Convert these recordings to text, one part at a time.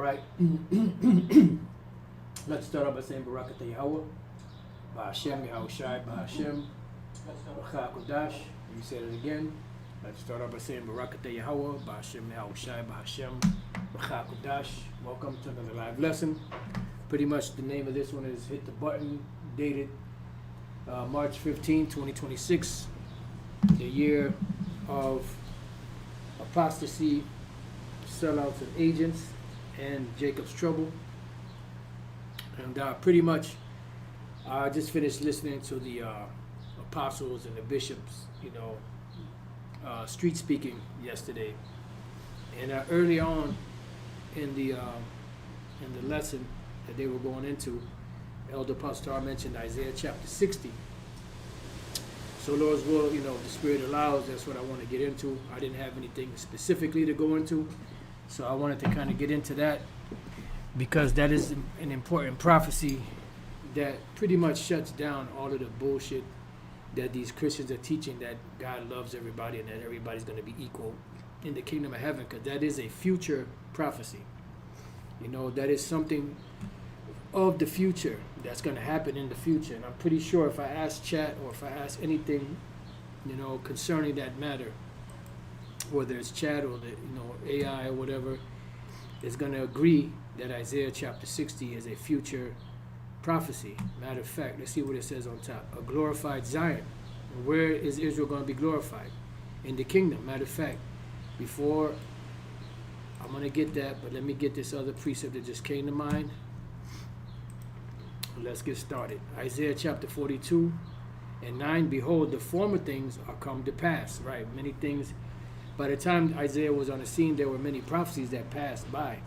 right. Let's start off by saying Barak Atah Yahweh, Ba'Hashem, Yahushai, Ba'Hashem, B'cha Kodash. You said it again. Let's start off by saying Barak Atah Yahweh, Ba'Hashem, Yahushai, Ba'Hashem, B'cha Kodash. Welcome to another live lesson. Pretty much the name of this one is Hit the Button, dated March 15, 2026, the year of apostasy, sellouts and agents, and Jacob's trouble. And pretty much I just finished listening to the apostles and the bishops, street speaking yesterday. And early on in the lesson that they were going into, Elder Pastor mentioned Isaiah chapter 60. So Lord's will, the Spirit allows, that's what I want to get into. I didn't have anything specifically to go into, so I wanted to kind of get into that because that is an important prophecy that pretty much shuts down all of the bullshit that these Christians are teaching, that God loves everybody and that everybody's going to be equal in the kingdom of heaven, because that is a future prophecy. That is something of the future that's going to happen in the future. And I'm pretty sure if I ask chat or if I ask anything, concerning that matter, whether it's chat or the AI or whatever, is going to agree that Isaiah chapter 60 is a future prophecy. Matter of fact, let's see what it says on top. A glorified Zion. Where is Israel going to be glorified? In the kingdom. Matter of fact, before I'm going to get that, but let me get this other precept that just came to mind. Let's get started. Isaiah chapter 42 and 9, behold, the former things are come to pass. Right, many things. By the time Isaiah was on the scene, there were many prophecies that passed by.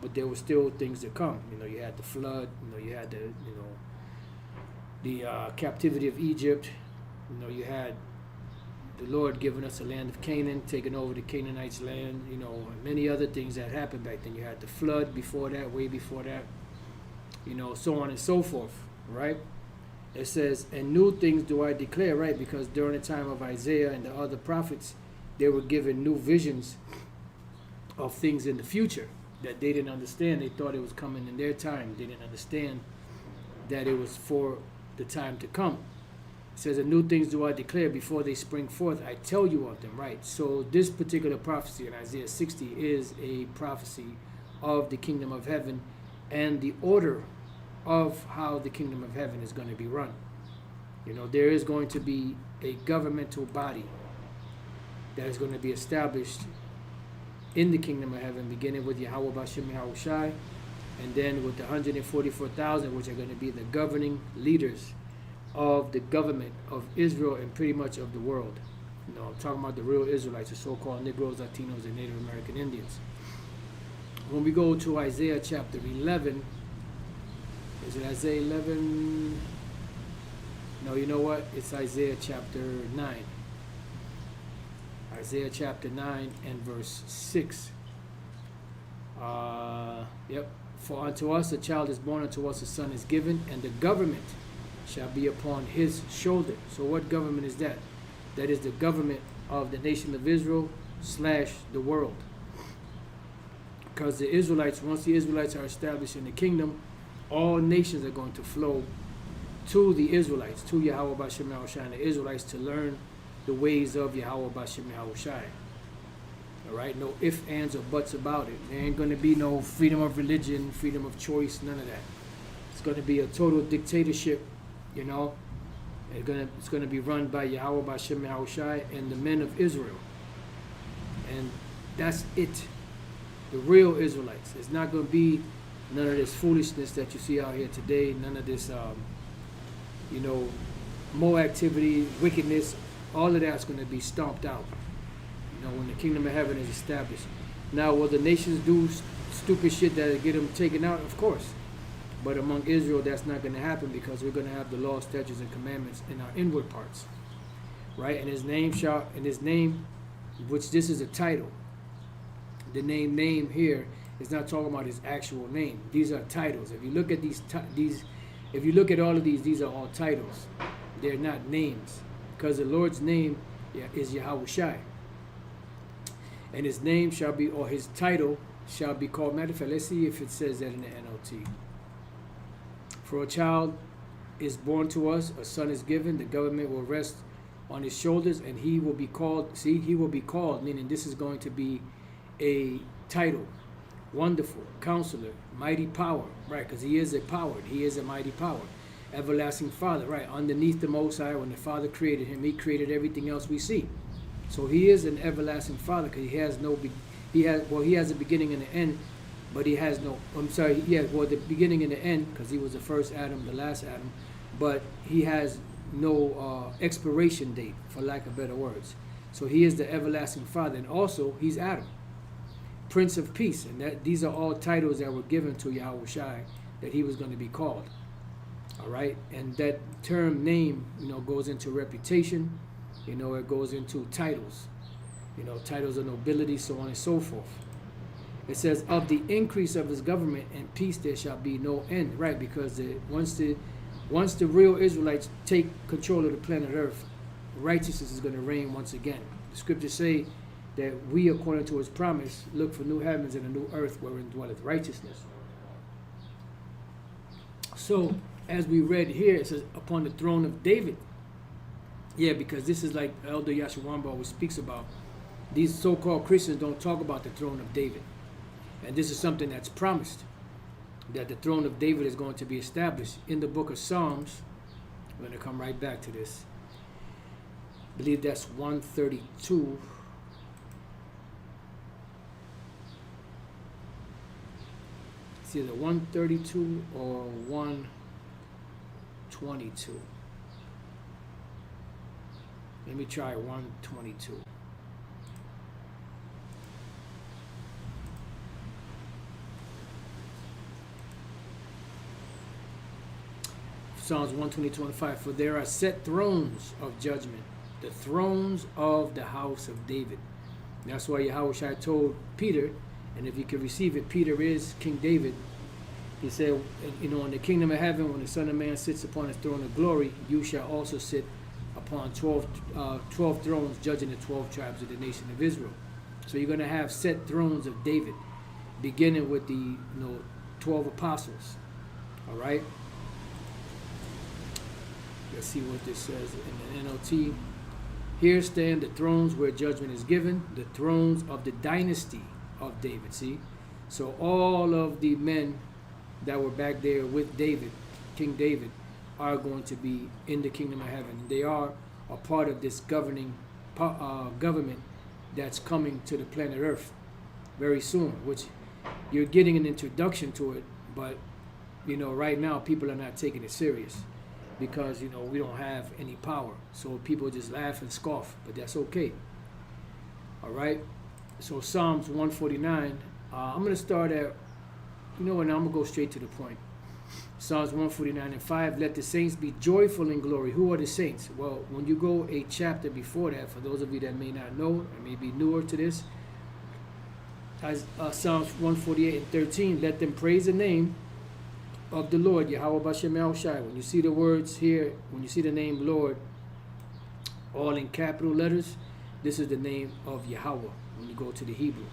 But there were still things to come. You had the flood. You had the captivity of Egypt. You had the Lord giving us a land of Canaan, taking over the Canaanites' land. And many other things that happened back then. You had the flood before that, way before that. So on and so forth, right? It says, and new things do I declare, right? Because during the time of Isaiah and the other prophets, they were given new visions of things in the future that they didn't understand. They thought it was coming in their time. They didn't understand that it was for the time to come. It says, and new things do I declare before they spring forth. I tell you of them, right? So this particular prophecy in Isaiah 60 is a prophecy of the kingdom of heaven and the order of how the kingdom of heaven is going to be run. There is going to be a governmental body that is going to be established in the kingdom of heaven, beginning with Yahweh Ba'Hashem Yahushai, and then with the 144,000, which are going to be the governing leaders of the government of Israel and pretty much of the world. I'm talking about the real Israelites, the so-called Negroes, Latinos, and Native American Indians. When we go to Isaiah chapter 11, is it Isaiah 11? No, you know what? It's Isaiah chapter 9. Isaiah chapter 9 and verse 6. For unto us a child is born, unto us a son is given, and the government shall be upon his shoulder. So what government is that? That is the government of the nation of Israel / the world. Because the Israelites, once the Israelites are established in the kingdom, all nations are going to flow to the Israelites, to Yahweh Ba'Hashem Yahushai, and the Israelites to learn the ways of Yahweh Ba'Hashem Yahushai. All right, no ifs, ands, or buts about it. There ain't going to be no freedom of religion, freedom of choice, none of that. It's going to be a total dictatorship, It's going to be run by Yahweh Ba'Hashem Yahushai and the men of Israel. And that's it. The real Israelites. It's not going to be none of this foolishness that you see out here today, none of this, more activity, wickedness. All of that's going to be stomped out, when the kingdom of heaven is established. Now, will the nations do stupid shit that get them taken out? Of course. But among Israel, that's not going to happen, because we're going to have the law, statutes, and commandments in our inward parts, right? And his name, which this is a title. The name here is not talking about his actual name. These are titles. If you look at if you look at all of these are all titles. They're not names, because the Lord's name is Yahushai. And his name shall be, or his title shall be called. Matter of fact, let's see if it says that in the NLT. For a child is born to us, a son is given, the government will rest on his shoulders, and he will be called, see, he will be called, meaning this is going to be a title. Wonderful, Counselor, Mighty Power, right, because he is a power, he is a mighty power. Everlasting Father, right, underneath the Most High, when the Father created him, he created everything else we see. So he is an everlasting Father, because he has no, he has a beginning and an end, but he has no, the beginning and the end, because he was the first Adam, the last Adam, but he has no expiration date, for lack of better words. So he is the everlasting Father, and also he's Adam, Prince of Peace, and these are all titles that were given to Yahweh Shai that he was going to be called. All right, and that term name, goes into reputation, it goes into titles, titles of nobility, so on and so forth. It says, of the increase of his government and peace there shall be no end, right? Because once the real Israelites take control of the planet Earth, righteousness is going to reign once again. The scriptures say that we, according to his promise, look for new heavens and a new earth wherein dwelleth righteousness. So, as we read here, it says, upon the throne of David. Yeah, because this is like Elder Yashawamba always speaks about. These so-called Christians don't talk about the throne of David. And this is something that's promised, that the throne of David is going to be established in the book of Psalms. I'm going to come right back to this. I believe that's 132. It's either 132 or 122. Let me try 122. Psalms 122:5. For there are set thrones of judgment, the thrones of the house of David. That's why Yahweh Shai told Peter, and if you can receive it, Peter is King David. He said, in the kingdom of heaven, when the Son of Man sits upon his throne of glory, you shall also sit upon 12 thrones, judging the 12 tribes of the nation of Israel. So you're going to have set thrones of David, beginning with the 12 apostles. All right. Let's see what this says in the NLT. Here stand the thrones where judgment is given, the thrones of the dynasty of David. See, so all of the men that were back there with David, King David, are going to be in the kingdom of heaven. They are a part of this governing government that's coming to the planet Earth very soon, which you're getting an introduction to it, but right now people are not taking it serious because we don't have any power, so people just laugh and scoff, but that's okay. All right, so Psalms 149, I'm going to start at, now I'm going to go straight to the point. Psalms 149:5, let the saints be joyful in glory. Who are the saints? Well, when you go a chapter before that, for those of you that may not know, or may be newer to this, Psalms 148:13, let them praise the name of the Lord, Yahweh Bashem El Shai. When you see the words here, when you see the name Lord, all in capital letters, this is the name of Yahweh when you go to the Hebrew.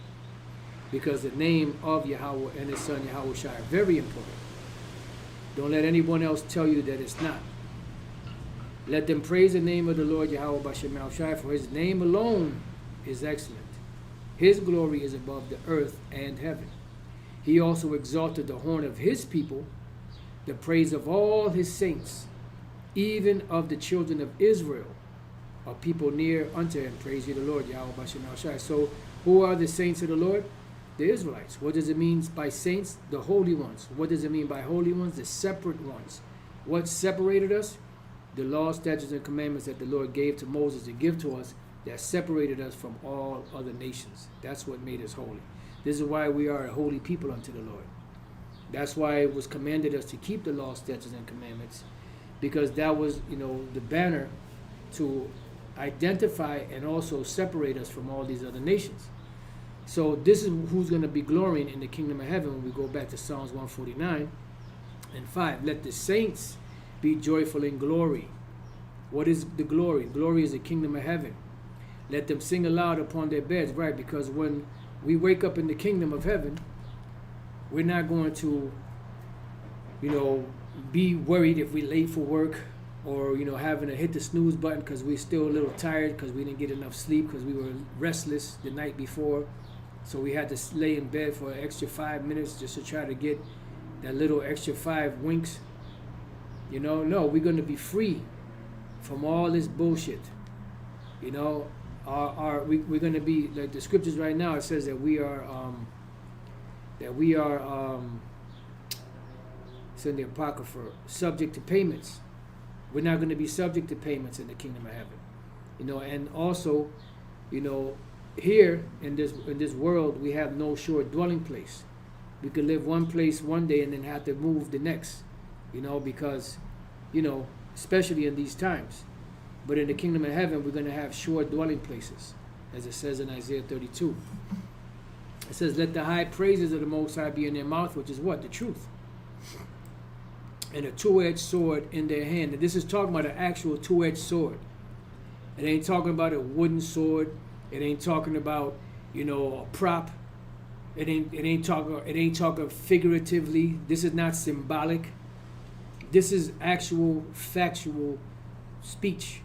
Because the name of Yahweh and his son Yahweh Shai are very important. Don't let anyone else tell you that it's not. Let them praise the name of the Lord Yahweh Bashem El Shai, for his name alone is excellent. His glory is above the earth and heaven. He also exalted the horn of his people, the praise of all his saints, even of the children of Israel, a people near unto him. Praise ye the Lord, Yahweh Bashem El Shai. So who are the saints of the Lord? The Israelites. What does it mean by saints? The holy ones. What does it mean by holy ones? The separate ones. What separated us? The laws, statutes, and commandments that the Lord gave to Moses to give to us, that separated us from all other nations. That's what made us holy. This is why we are a holy people unto the Lord. That's why it was commanded us to keep the laws, statutes, and commandments, because that was, the banner to identify and also separate us from all these other nations. So this is who's going to be glorying in the kingdom of heaven when we go back to Psalms 149:5. Let the saints be joyful in glory. What is the glory? Glory is the kingdom of heaven. Let them sing aloud upon their beds, right? Because when we wake up in the kingdom of heaven, we're not going to, be worried if we're late for work, or having to hit the snooze button because we're still a little tired because we didn't get enough sleep because we were restless the night before, so we had to lay in bed for an extra 5 minutes just to try to get that little extra 5 winks. No, we're going to be free from all this bullshit. We're going to be like the scriptures right now. It says that we are it's in the Apocrypha, subject to payments. We're not going to be subject to payments in the kingdom of heaven. And also, here in this world, we have no sure dwelling place. We could live one place one day and then have to move the next, because, especially in these times. But in the kingdom of heaven, we're going to have sure dwelling places, as it says in Isaiah 32. It says, let the high praises of the Most High be in their mouth, which is what? The truth. And a two-edged sword in their hand. And this is talking about an actual two-edged sword. It ain't talking about a wooden sword. It ain't talking about, a prop. It ain't talking figuratively. This is not symbolic. This is actual factual speech.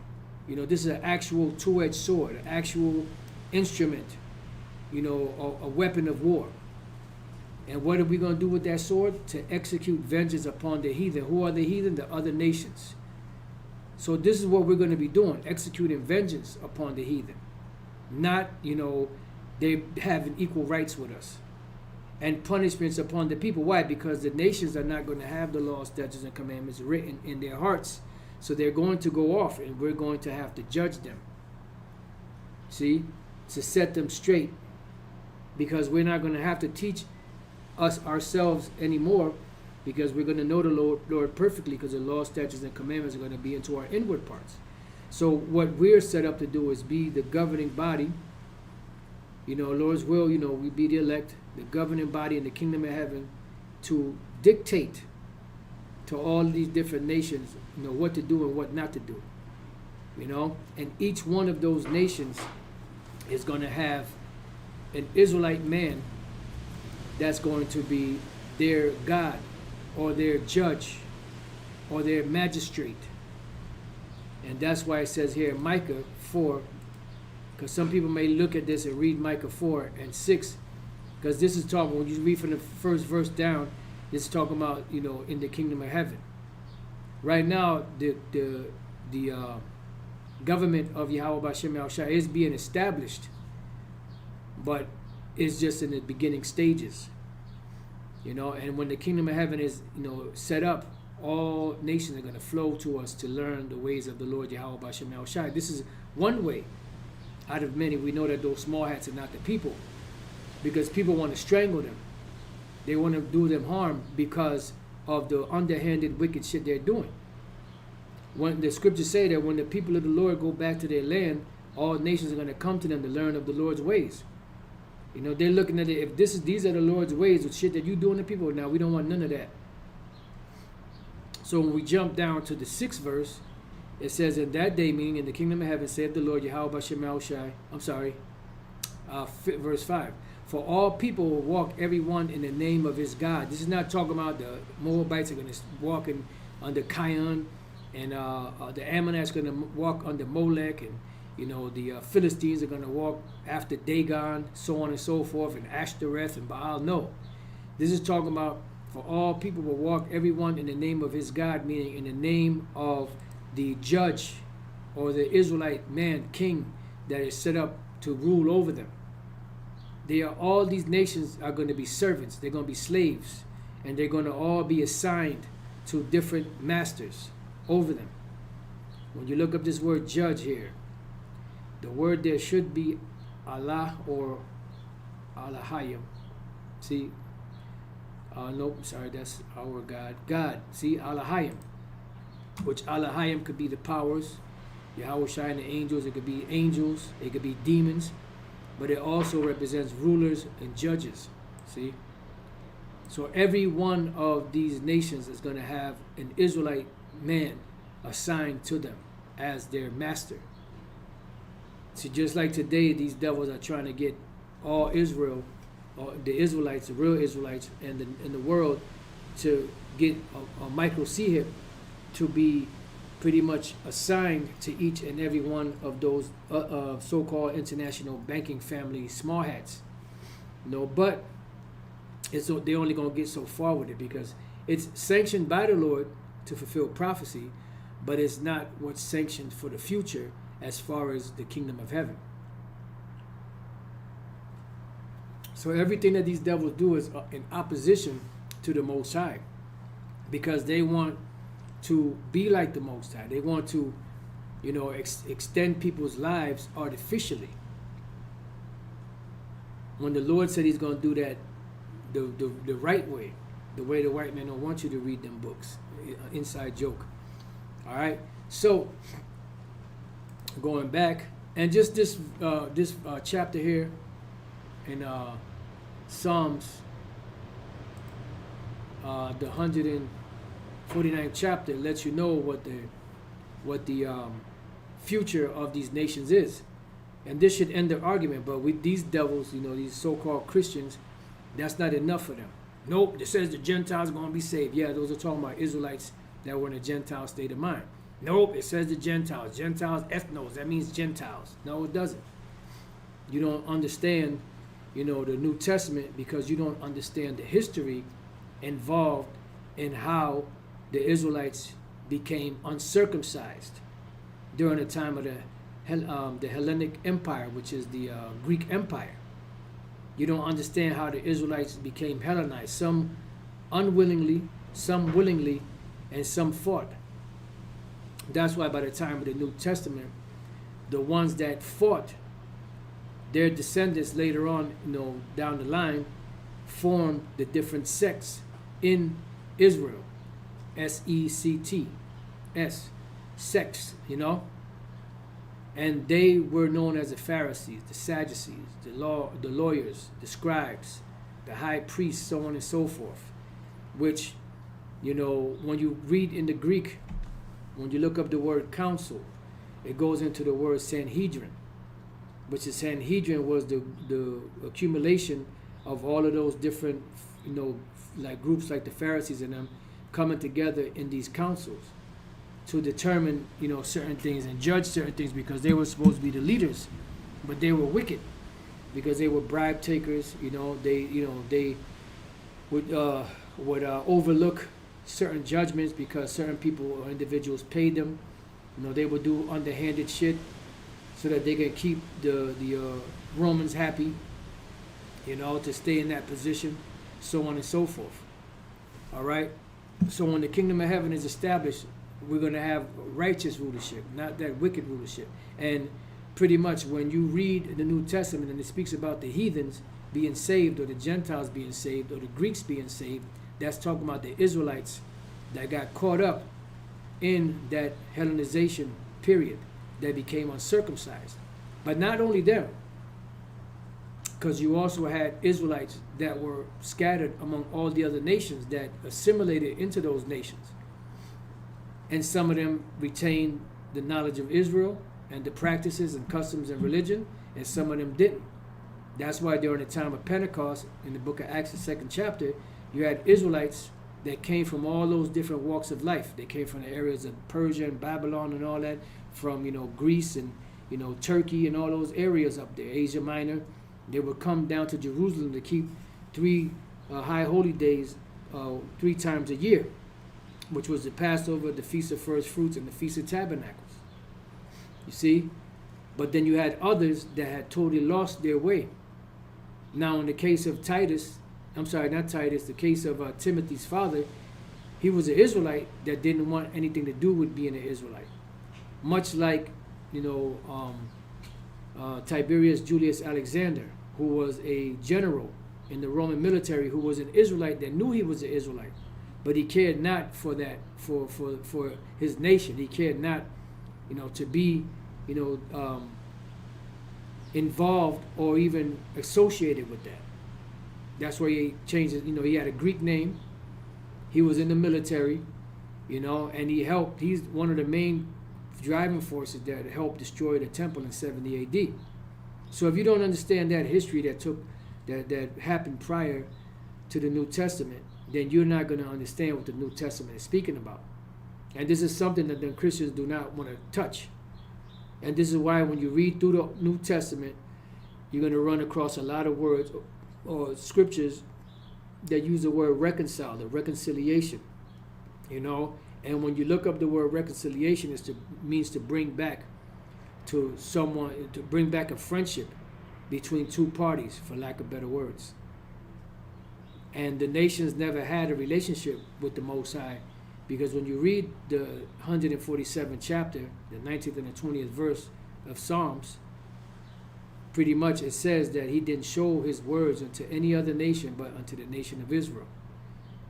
This is an actual two-edged sword, an actual instrument, a weapon of war. And what are we going to do with that sword? To execute vengeance upon the heathen. Who are the heathen? The other nations. So this is what we're going to be doing, executing vengeance upon the heathen. Not, they having equal rights with us. And punishments upon the people. Why? Because the nations are not going to have the laws, statutes, and commandments written in their hearts. So they're going to go off, and we're going to have to judge them. See? To set them straight. Because we're not going to have to teach us ourselves anymore, because we're going to know the Lord perfectly, because the law, statutes, and commandments are going to be into our inward parts. So what we're set up to do is be the governing body. Lord's will, we be the elect, the governing body in the kingdom of heaven, to dictate to all these different nations, what to do and what not to do. And each one of those nations is going to have an Israelite man that's going to be their God, or their judge, or their magistrate. And that's why it says here in Micah 4, because some people may look at this and read Micah 4 and 6, because this is talking, when you read from the first verse down, this is talking about, in the kingdom of heaven. Right now, the government of Yahweh B'Shem Yahushua is being established, but it's just in the beginning stages. And when the kingdom of heaven is, set up, all nations are going to flow to us to learn the ways of the Lord Yahweh B'Shem Yahushua. This is one way out of many. We know that those small hats are not the people, because people want to strangle them. They want to do them harm because of the underhanded, wicked shit they're doing. When the scriptures say that when the people of the Lord go back to their land, all nations are going to come to them to learn of the Lord's ways. They're looking at it, if these are the Lord's ways with shit that you doing to people, now we don't want none of that. So when we jump down to the 6th verse, it says, in that day, meaning in the kingdom of heaven, saith the Lord Yahweh B'Shem Yahushua, verse 5. For all people will walk every one in the name of his God. This is not talking about the Moabites are going to walk under Kion, and the Ammonites are going to walk under Molech, and the Philistines are going to walk after Dagon, so on and so forth, and Ashtoreth and Baal. No. This is talking about, for all people will walk everyone in the name of his God, meaning in the name of the judge or the Israelite man, king, that is set up to rule over them. All these nations are going to be servants. They're going to be slaves. And they're going to all be assigned to different masters over them. When you look up this word judge here, the word there should be Allah or Allahayim. See? Nope, sorry, that's our God. God, see, Allahayim. Which Allahayim could be the powers, Yahweh Shai and the angels. It could be angels. It could be demons. But it also represents rulers and judges. See? So every one of these nations is going to have an Israelite man assigned to them as their master. See, just like today, these devils are trying to get all Israel, or the Israelites, the real Israelites, and in the world, to get a micro CHIP to be pretty much assigned to each and every one of those so-called international banking family small hats. But they're only going to get so far with it, because it's sanctioned by the Lord to fulfill prophecy, but it's not what's sanctioned for the future as far as the kingdom of heaven. So everything that these devils do is in opposition to the Most High, because they want to be like the Most High. They want to, extend people's lives artificially. When the Lord said He's going to do that the right way, the way the white man don't want you to read them books, inside joke. All right. So going back, and just this chapter here in Psalms, the 149th chapter lets you know what the future of these nations is, and this should end the argument. But with these devils, these so-called Christians, that's not enough for them. Nope, it says the Gentiles are going to be saved. Yeah, those are talking about Israelites that were in a Gentile state of mind. Nope, it says the Gentiles, ethnos, that means Gentiles. No, it doesn't. You don't understand, the New Testament, because you don't understand the history involved in how the Israelites became uncircumcised during the time of the Hellenic Empire, which is the Greek Empire. You don't understand how the Israelites became Hellenized. Some unwillingly, some willingly, and some fought. That's why by the time of the New Testament, the ones that fought, their descendants later on, down the line, formed the different sects in Israel. S-E-C-T-S, sects, and they were known as the Pharisees, the Sadducees, the lawyers, the scribes, the high priests, so on and so forth. Which, when you read in the Greek, when you look up the word council, it goes into the word Sanhedrin, which is Sanhedrin was the accumulation of all of those different, like groups like the Pharisees and them coming together in these councils to determine, certain things and judge certain things, because they were supposed to be the leaders, but they were wicked because they were bribe takers. They would overlook certain judgments because certain people or individuals paid them. They would do underhanded shit so that they could keep the Romans happy, to stay in that position, so on and so forth. All right. So when the kingdom of heaven is established, we're going to have righteous rulership, not that wicked rulership. And pretty much when you read the New Testament and it speaks about the heathens being saved, or the Gentiles being saved, or the Greeks being saved, that's talking about the Israelites that got caught up in that Hellenization period, that became uncircumcised. But not only them, because you also had Israelites that were scattered among all the other nations that assimilated into those nations. And some of them retained the knowledge of Israel and the practices and customs and religion, and some of them didn't. That's why during the time of Pentecost, in the book of Acts, the 2nd chapter, you had Israelites that came from all those different walks of life. They came from the areas of Persia and Babylon and all that, from Greece and Turkey and all those areas up there, Asia Minor. They would come down to Jerusalem to keep 3 high holy days 3 times a year, which was the Passover, the Feast of First Fruits, and the Feast of Tabernacles. You see? But then you had others that had totally lost their way. Now, in the case of Titus, the case of Timothy's father, he was an Israelite that didn't want anything to do with being an Israelite. Much like, Tiberius Julius Alexander, who was a general in the Roman military, who was an Israelite that knew he was an Israelite, but he cared not for that, for his nation. He cared not, to be, involved or even associated with that. That's why he changed it. He had a Greek name. He was in the military, and he helped. He's one of the main driving forces that helped destroy the temple in 70 AD. So if you don't understand that history that happened prior to the New Testament, then you're not going to understand what the New Testament is speaking about. And this is something that the Christians do not want to touch. And this is why when you read through the New Testament, you're going to run across a lot of words or scriptures that use the word reconcile, the reconciliation, And when you look up the word reconciliation, means to bring back to someone, to bring back a friendship between two parties, for lack of better words. And the nations never had a relationship with the Most High, because when you read the 147th chapter, the 19th and the 20th verse of Psalms, pretty much it says that he didn't show his words unto any other nation but unto the nation of Israel.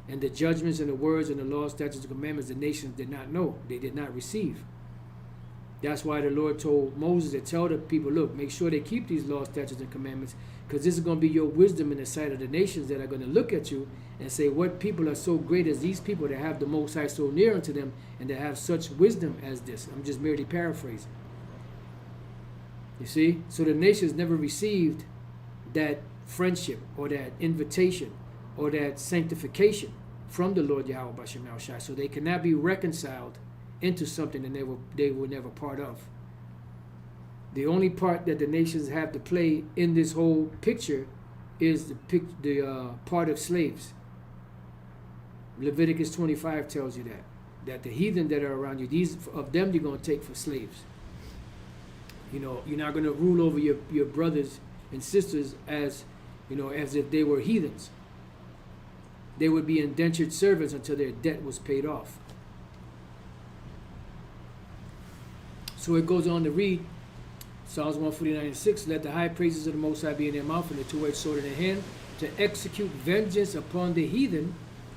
And the judgments and the words and the laws, statutes, and commandments the nations did not know. They did not receive. That's why the Lord told Moses to tell the people, look, make sure they keep these laws, statutes, and commandments, because this is going to be your wisdom in the sight of the nations that are going to look at you and say, what people are so great as these people that have the Most High so near unto them and that have such wisdom as this. I'm just merely paraphrasing. You see? So the nations never received that friendship or that invitation or that sanctification from the Lord Yahweh B'Shem Yahushua. So they cannot be reconciled into something that they were never part of. The only part that the nations have to play in this whole picture is the part of slaves. Leviticus 25 tells you that the heathen that are around you, these of them you're going to take for slaves. You're not going to rule over your brothers and sisters as if they were heathens. They would be indentured servants until their debt was paid off. So it goes on to read, Psalms 149:6, let the high praises of the Most High be in their mouth and the two-edged sword in their hand, to execute vengeance upon the heathen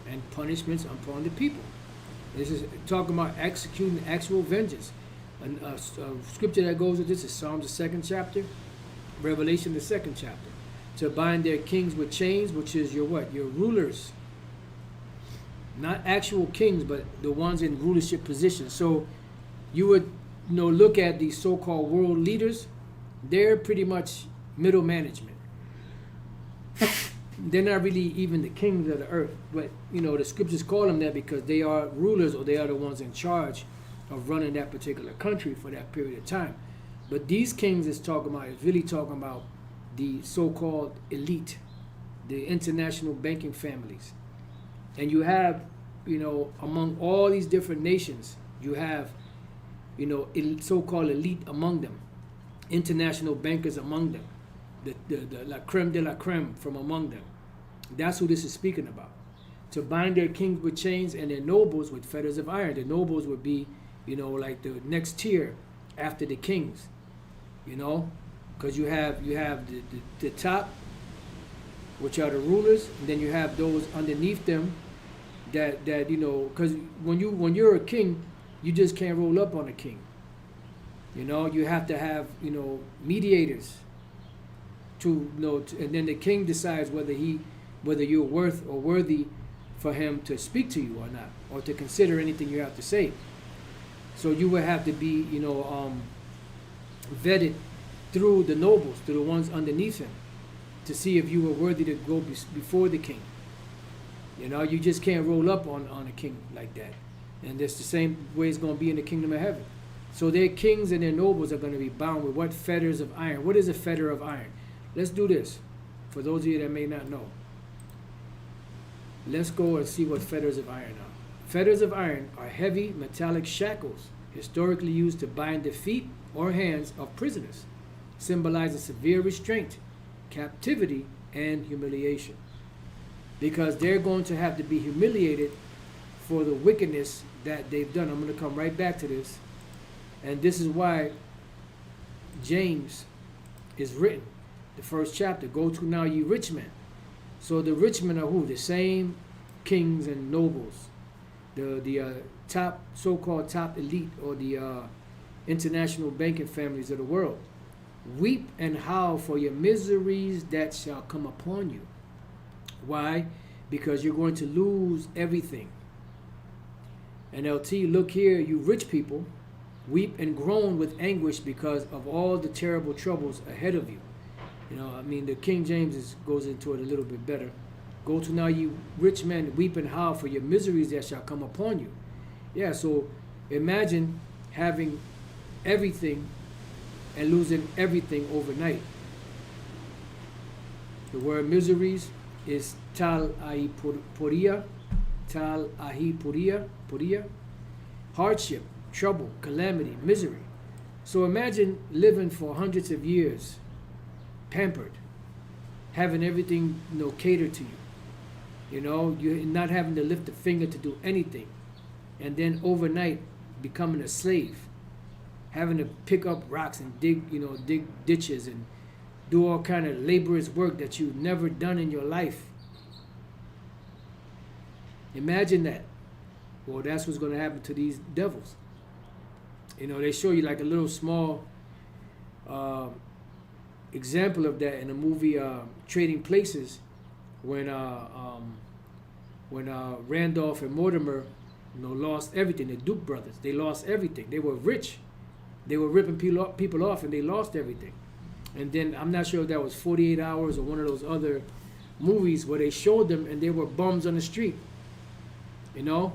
and punishments upon the people. This is talking about executing actual vengeance. A scripture that goes with this is Psalms the 2nd chapter, Revelation the 2nd chapter. To bind their kings with chains, which is your what? Your rulers. Not actual kings, but the ones in rulership positions. So you would look at these so-called world leaders. They're pretty much middle management. They're not really even the kings of the earth, but the scriptures call them that because they are rulers, or they are the ones in charge of running that particular country for that period of time. But these kings is really talking about the so-called elite, the international banking families. And you have, among all these different nations, you have, so-called elite among them, international bankers among them, the la creme de la creme from among them. That's who this is speaking about. To bind their kings with chains and their nobles with fetters of iron. The nobles would be, like the next tier after the kings, because you have the top, which are the rulers, and then you have those underneath them that because when you're a king, you just can't roll up on a king. You have to have mediators to and then the king decides whether you're worth or worthy for him to speak to you or not, or to consider anything you have to say. So you would have to be vetted through the nobles, through the ones underneath him, to see if you were worthy to go before the king. You just can't roll up on a king like that. And that's the same way it's going to be in the kingdom of heaven. So their kings and their nobles are going to be bound with what? Fetters of iron. What is a fetter of iron? Let's do this, for those of you that may not know. Let's go and see what fetters of iron are. Fetters of iron are heavy metallic shackles historically used to bind the feet or hands of prisoners, symbolizing severe restraint, captivity, and humiliation. Because they're going to have to be humiliated for the wickedness that they've done. I'm going to come right back to this. And this is why James is written, the 1st chapter, go to now ye rich men. So the rich men are who? The same kings and nobles, the top, so-called top elite, or the international banking families of the world. Weep and howl for your miseries that shall come upon you. Why? Because you're going to lose everything. And LT, look here, you rich people, weep and groan with anguish because of all the terrible troubles ahead of you. You know, I mean, the King James goes into it a little bit better. Go to now, you rich men, weep and howl for your miseries that shall come upon you. Yeah, so imagine having everything and losing everything overnight. The word miseries is tal ahi puria, puria, hardship, trouble, calamity, misery. So imagine living for hundreds of years, pampered, having everything, you know, catered to you. You know, you're not having to lift a finger to do anything, and then overnight becoming a slave, having to pick up rocks and dig ditches and do all kind of laborious work that you've never done in your life. Imagine that. Well, that's what's going to happen to these devils. You know, they show you like a little small example of that in the movie Trading Places, when Randolph and Mortimer, you know, lost everything. The Duke brothers, they lost everything. They were rich. They were ripping people off, and they lost everything. And then I'm not sure if that was 48 Hours or one of those other movies where they showed them, and they were bums on the street, you know,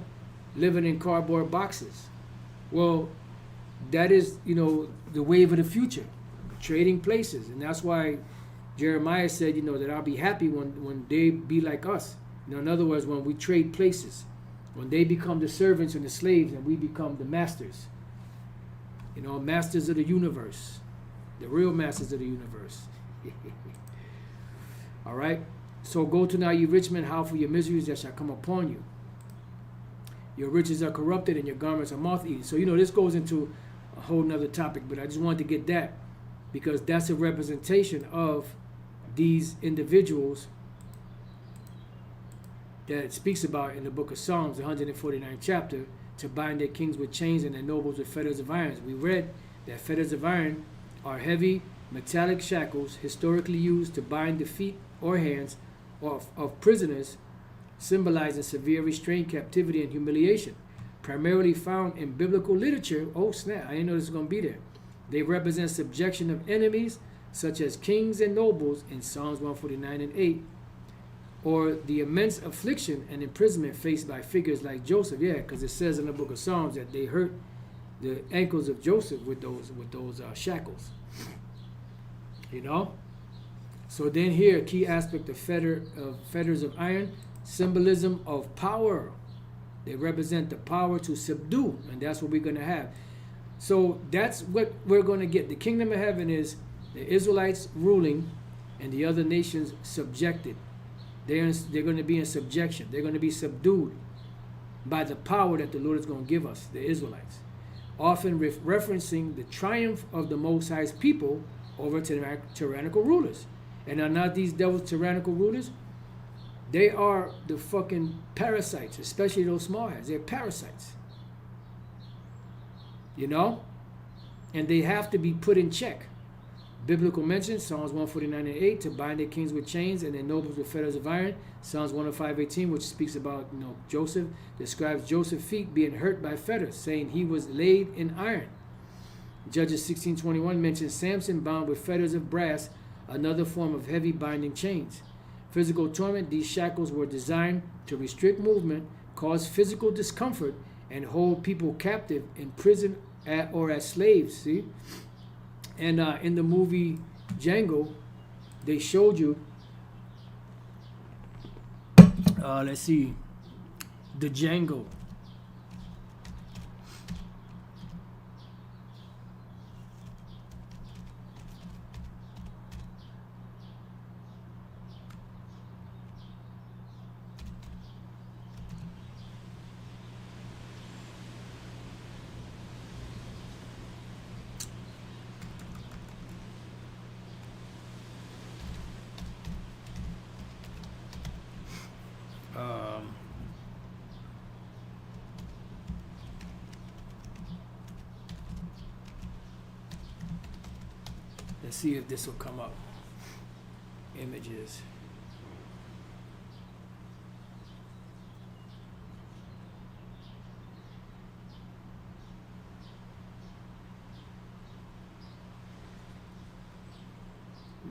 living in cardboard boxes. Well, that is, you know, the wave of the future, trading places. And that's why Jeremiah said, you know, that I'll be happy when they be like us. You know, in other words, when we trade places, when they become the servants and the slaves and we become the masters. You know, masters of the universe, the real masters of the universe. All right. So go to now, you rich men, howl for your miseries that shall come upon you. Your riches are corrupted and your garments are moth-eaten. So, you know, this goes into a whole nother topic, but I just wanted to get that because that's a representation of these individuals that it speaks about in the book of Psalms, the 149th chapter, to bind their kings with chains and their nobles with fetters of iron. We read that fetters of iron are heavy metallic shackles historically used to bind the feet or hands of prisoners, symbolizing severe restraint, captivity, and humiliation. Primarily found in biblical literature. Oh snap, I didn't know this was going to be there. They represent subjection of enemies such as kings and nobles in Psalms 149 and 8, or the immense affliction and imprisonment faced by figures like Joseph. Yeah, because it says in the book of Psalms that they hurt the ankles of Joseph with those shackles. You know. So then here, key aspect of fetters of iron, symbolism of power. They represent the power to subdue, and that's what we're going to have. So that's what we're going to get. The kingdom of heaven is the Israelites ruling and the other nations subjected. They're going to be in subjection. They're going to be subdued by the power that the Lord is going to give us, the Israelites. Often referencing the triumph of the Most High's people over tyrannical rulers. And are not these devils tyrannical rulers? They are the fucking parasites, especially those small heads. They're parasites. You know? And they have to be put in check. Biblical mention, Psalms 149 and 8, to bind their kings with chains and their nobles with fetters of iron. Psalms 105:18, which speaks about, you know, Joseph, describes Joseph's feet being hurt by fetters, saying he was laid in iron. Judges 16:21 mentions Samson bound with fetters of brass, another form of heavy binding chains. Physical torment, these shackles were designed to restrict movement, cause physical discomfort, and hold people captive in prison or as slaves, see? And in the movie Django, they showed you, let's see, the Django. Let's see if this will come up. Images.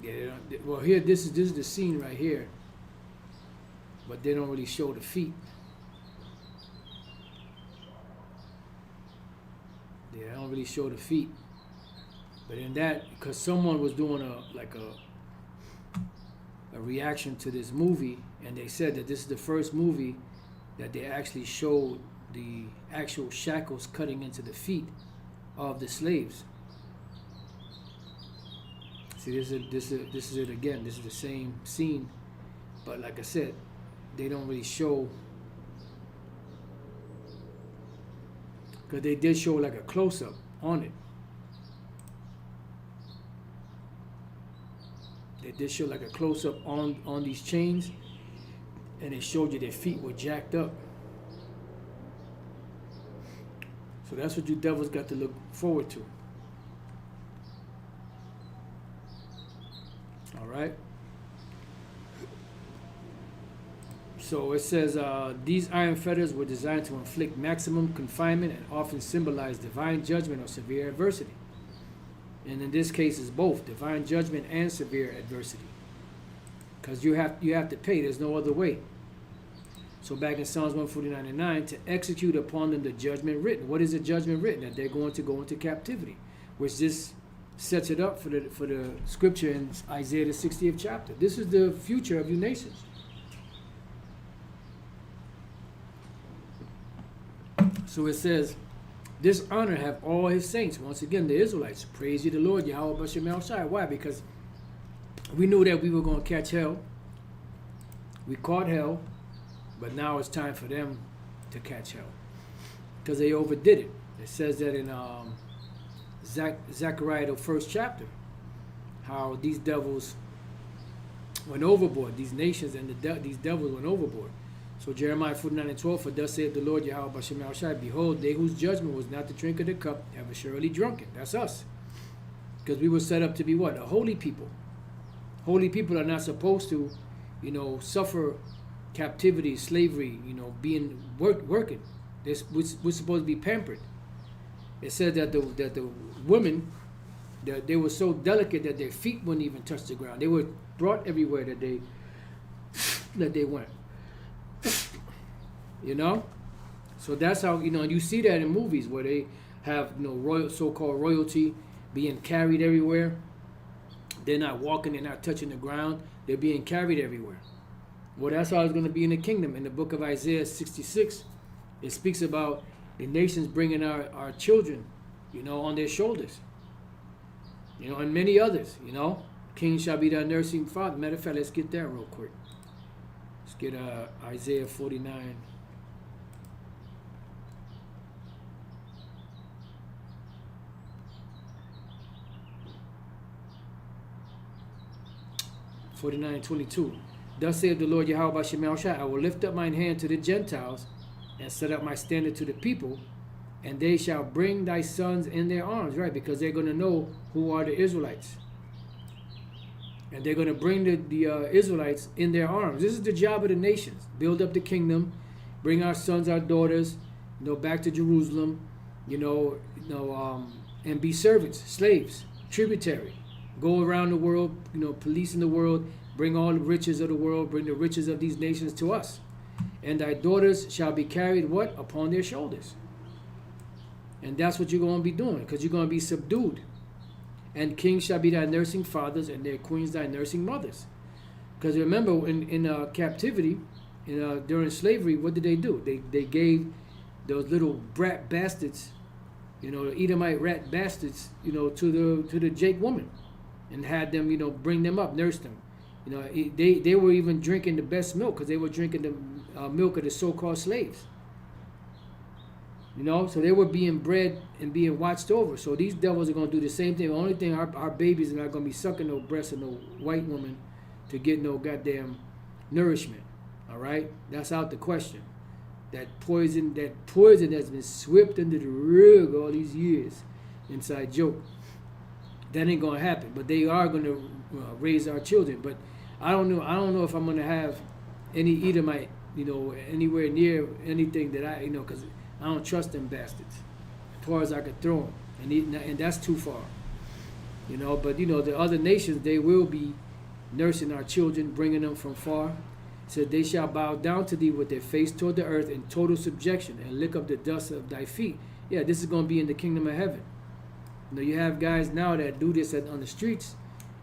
Yeah, well, here this is the scene right here, but they don't really show the feet. Yeah, they don't really show the feet. But in that, because someone was doing a reaction to this movie, and they said that this is the first movie that they actually showed the actual shackles cutting into the feet of the slaves. See, this is it again. This is the same scene, but like I said, they don't really show, because they did show like a close-up on it. They did show like a close-up on these chains, and it showed you their feet were jacked up. So that's what you devils got to look forward to. All right. So it says, these iron fetters were designed to inflict maximum confinement and often symbolize divine judgment or severe adversity. And in this case, it's both divine judgment and severe adversity, because you have to pay. There's no other way. So back in Psalms 149:9, to execute upon them the judgment written. What is the judgment written? That they're going to go into captivity, which this sets it up for the scripture in Isaiah the 60th chapter. This is the future of you nations. So it says, this honor have all his saints. Once again, the Israelites. Praise ye the Lord, Yahweh Bashem El Shai. Why? Because we knew that we were going to catch hell. We caught hell, but now it's time for them to catch hell, because they overdid it. It says that in Zechariah, the first chapter, how these devils went overboard. These nations and these devils went overboard. So Jeremiah 49:12, for thus saith the Lord Yahweh Bashem El Shai, behold, they whose judgment was not to drink of the cup have assuredly drunken. That's us. Because we were set up to be what? A holy people. Holy people are not supposed to, suffer captivity, slavery, being working. We're supposed to be pampered. It said that the women, that they were so delicate that their feet wouldn't even touch the ground. They were brought everywhere that they went. So that's how, you see that in movies where they have, so-called royalty being carried everywhere. They're not walking, they're not touching the ground, they're being carried everywhere. Well, that's how it's going to be in the kingdom. In the book of Isaiah 66, it speaks about the nations bringing our children, on their shoulders. And many others, King shall be thy nursing father. Matter of fact, let's get that real quick. Let's get Isaiah 49. (49:22). Thus saith the Lord Yahweh Bashem El Shai, I will lift up mine hand to the Gentiles, and set up my standard to the people, and they shall bring thy sons in their arms. Right, because they're going to know who are the Israelites. And they're going to bring the Israelites in their arms. This is the job of the nations. Build up the kingdom, bring our sons, our daughters, back to Jerusalem, and be servants, slaves, tributary. Go around the world, policing the world, bring all the riches of the world, bring the riches of these nations to us. And thy daughters shall be carried, what? Upon their shoulders. And that's what you're going to be doing, because you're going to be subdued. And kings shall be thy nursing fathers, and their queens thy nursing mothers. Because remember, in captivity, during slavery, what did they do? They gave those little brat bastards, Edomite rat bastards, to the Jake woman, and had them, bring them up, nurse them. They were even drinking the best milk, because they were drinking the milk of the so-called slaves. So they were being bred and being watched over. So these devils are going to do the same thing. The only thing, our babies are not going to be sucking no breasts of no white woman to get no goddamn nourishment. All right? That's out the question. That poison that's been swept under the rug all these years, inside joke, that ain't going to happen. But they are going to raise our children. But I don't know if I'm going to have any Edomite, anywhere near anything that I, because I don't trust them bastards as far as I could throw them, and that's too far. But the other nations, they will be nursing our children, bringing them from far. It said, they shall bow down to thee with their face toward the earth in total subjection and lick up the dust of thy feet. Yeah, this is going to be in the kingdom of heaven. You have guys now that do this on the streets.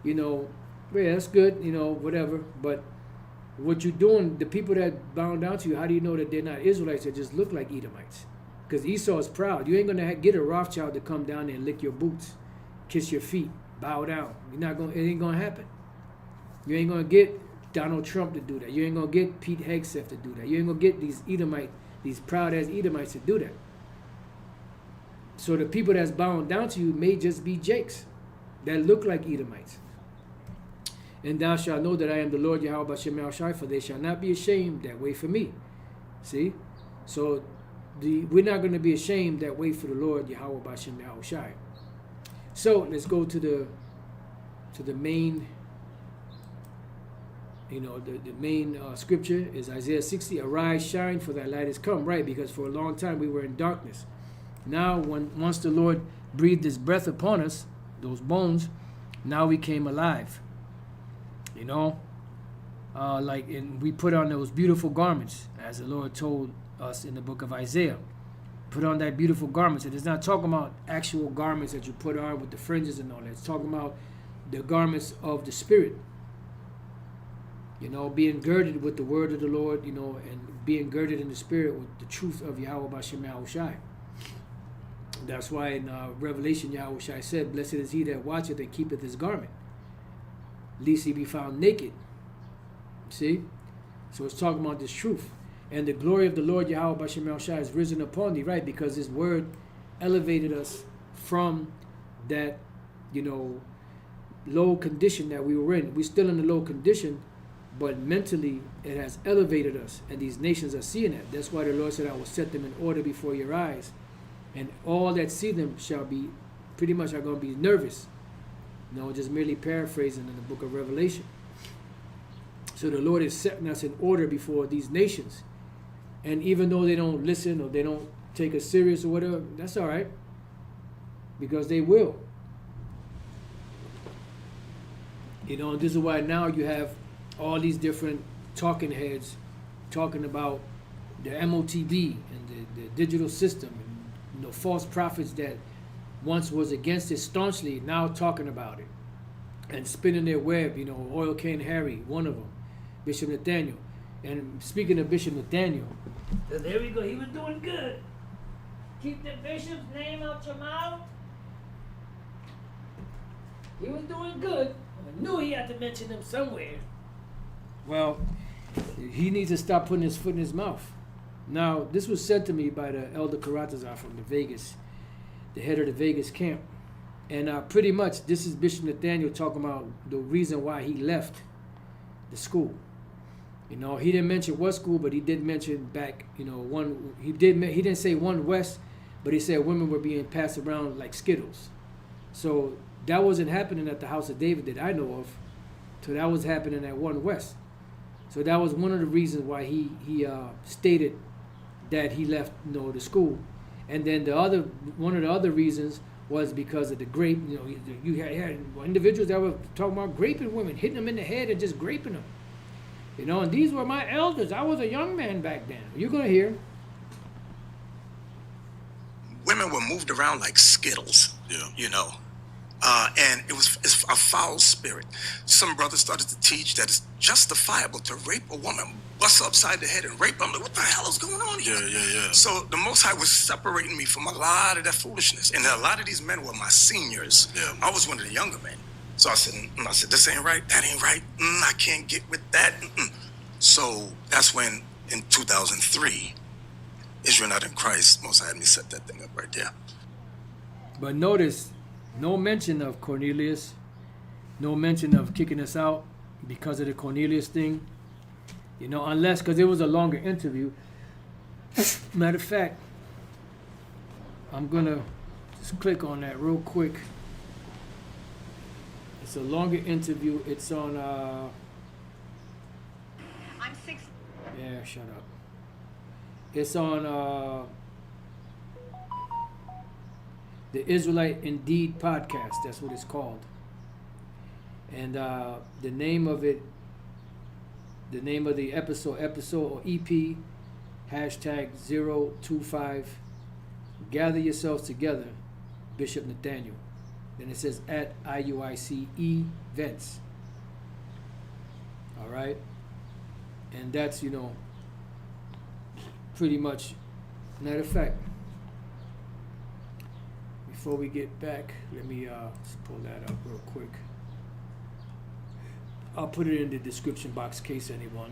Yeah, that's good, whatever. But what you're doing, the people that bow down to you, how do you know that they're not Israelites that just look like Edomites? Because Esau is proud. You ain't going to get a Rothschild to come down there and lick your boots, kiss your feet, bow down. It ain't going to happen. You ain't going to get Donald Trump to do that. You ain't going to get Pete Hegseth to do that. You ain't going to get these proud-ass Edomites to do that. So the people that's bowing down to you may just be Jakes that look like Edomites. And thou shalt know that I am the Lord Yahweh B'Shem Yahushai, for they shall not be ashamed that wait for me. See? So we're not going to be ashamed that wait for the Lord Yahweh B'Shem Yahushai. So let's go to the main, the main scripture is Isaiah 60. Arise, shine, for thy light is come. Right, because for a long time we were in darkness. Now, once the Lord breathed his breath upon us, those bones, now we came alive. And we put on those beautiful garments, as the Lord told us in the book of Isaiah. Put on that beautiful garments. And it's not talking about actual garments that you put on with the fringes and all that. It's talking about the garments of the Spirit. Being girded with the word of the Lord, and being girded in the Spirit with the truth of Yahweh B'Shem Yahushai. That's why in Revelation, Yahushai said, blessed is he that watcheth and keepeth his garment, lest he be found naked. See? So it's talking about this truth. And the glory of the Lord Yahweh B'Shem Yahushai is risen upon thee, right? Because his word elevated us from that, low condition that we were in. We're still in the low condition, but mentally it has elevated us. And these nations are seeing that. That's why the Lord said, I will set them in order before your eyes. And all that see them shall be, pretty much are going to be nervous. Just merely paraphrasing in the book of Revelation. So the Lord is setting us in order before these nations. And even though they don't listen or they don't take us serious or whatever, that's all right. Because they will. And this is why now you have all these different talking heads talking about the MOTB and the digital system. And, false prophets that once was against it staunchly, now talking about it. And spinning their web, Oil Can Harry, one of them. Bishop Nathaniel. And speaking of Bishop Nathaniel, there we go. He was doing good. Keep the bishop's name out your mouth. He was doing good. I knew he had to mention him somewhere. Well, he needs to stop putting his foot in his mouth. Now, this was said to me by the Elder Karatazar from the Vegas, the head of the Vegas camp. And pretty much, this is Bishop Nathaniel talking about the reason why he left the school. He didn't mention what school, but he did mention back, he didn't say One West, but he said women were being passed around like Skittles. So that wasn't happening at the House of David that I know of. So that was happening at One West. So that was one of the reasons why he stated that he left, the school. And then one of the other reasons was because of the grape. You had individuals that were talking about graping women, hitting them in the head and just graping them. And these were my elders. I was a young man back then. You're going to hear. Women were moved around like Skittles, and it's a foul spirit. Some brothers started to teach that it's justifiable to rape a woman, bust her upside the head and rape her. I'm like, what the hell is going on here? Yeah. So the Most High was separating me from a lot of that foolishness. And a lot of these men were my seniors. Yeah. I was one of the younger men. So I said, this ain't right, that ain't right, I can't get with that. So that's when, in 2003, Israel Not in Christ, Most High had me set that thing up right there. But notice, no mention of Cornelius, no mention of kicking us out because of the Cornelius thing. Unless, because it was a longer interview. Matter of fact, I'm going to just click on that real quick. It's a longer interview. It's on, I'm 6. Yeah, shut up. It's on the Israelite Indeed podcast. That's what it's called. And the name of it, the name of the episode or EP, hashtag 025, gather yourselves together, Bishop Nathaniel. Then it says at IUIC events. All right. And that's, you know, pretty much, matter of fact, before we get back, let me just pull that up real quick. I'll put it in the description box in case anyone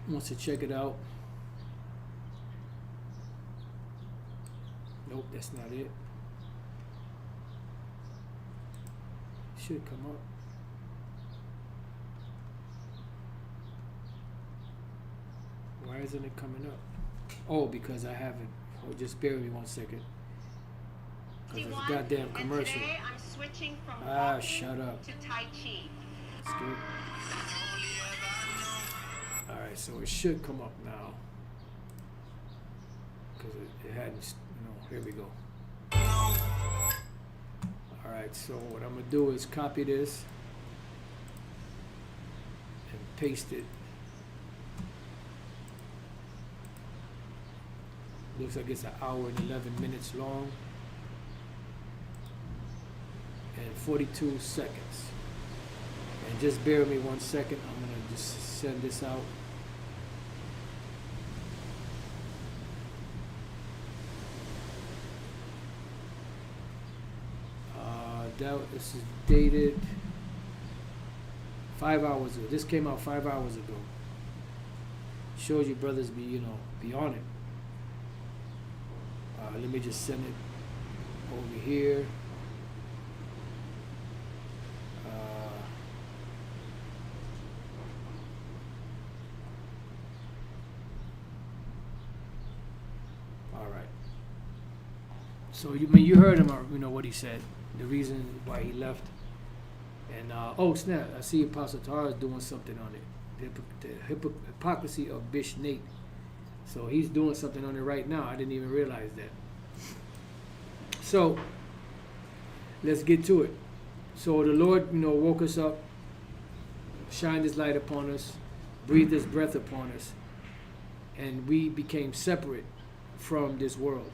wants to check it out. Nope, that's not it. Should come up. Why isn't it coming up? Oh, because I haven't. Oh, just bear with me 1 second. Because it's a goddamn commercial. Today I'm switching from shut up. to Tai Chi. That's good. Alright, so it should come up now. Because it hadn't, here we go. Alright, so what I'm going to do is copy this and paste it. Looks like it's an hour and 11 minutes long and 42 seconds. And just bear with me 1 second. I'm going to just send this out. This is dated 5 hours ago. This came out 5 hours ago. Shows you brothers be on it. Let me just send it over here. All right. So you heard him, what he said. The reason why he left. And oh snap! I see Apostle Tara is doing something on it. The hypocrisy of Bishop Nate. So he's doing something on it right now. I didn't even realize that. So let's get to it. So the Lord, woke us up, shined His light upon us, breathed His breath upon us, and we became separate from this world.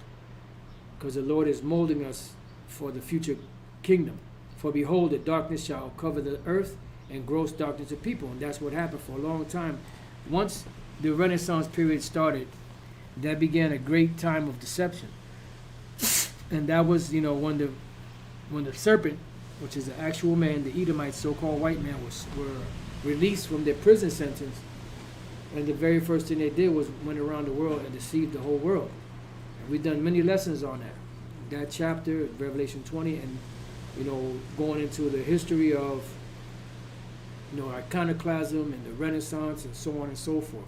Because the Lord is molding us for the future kingdom. For behold, the darkness shall cover the earth, and gross darkness of people. And that's what happened for a long time. Once the Renaissance period started, that began a great time of deception. And that was, when the serpent, which is the actual man, the Edomites, so-called white man, were released from their prison sentence. And the very first thing they did was went around the world and deceived the whole world. And we've done many lessons on that chapter, Revelation 20, and going into the history of iconoclasm and the Renaissance and so on and so forth.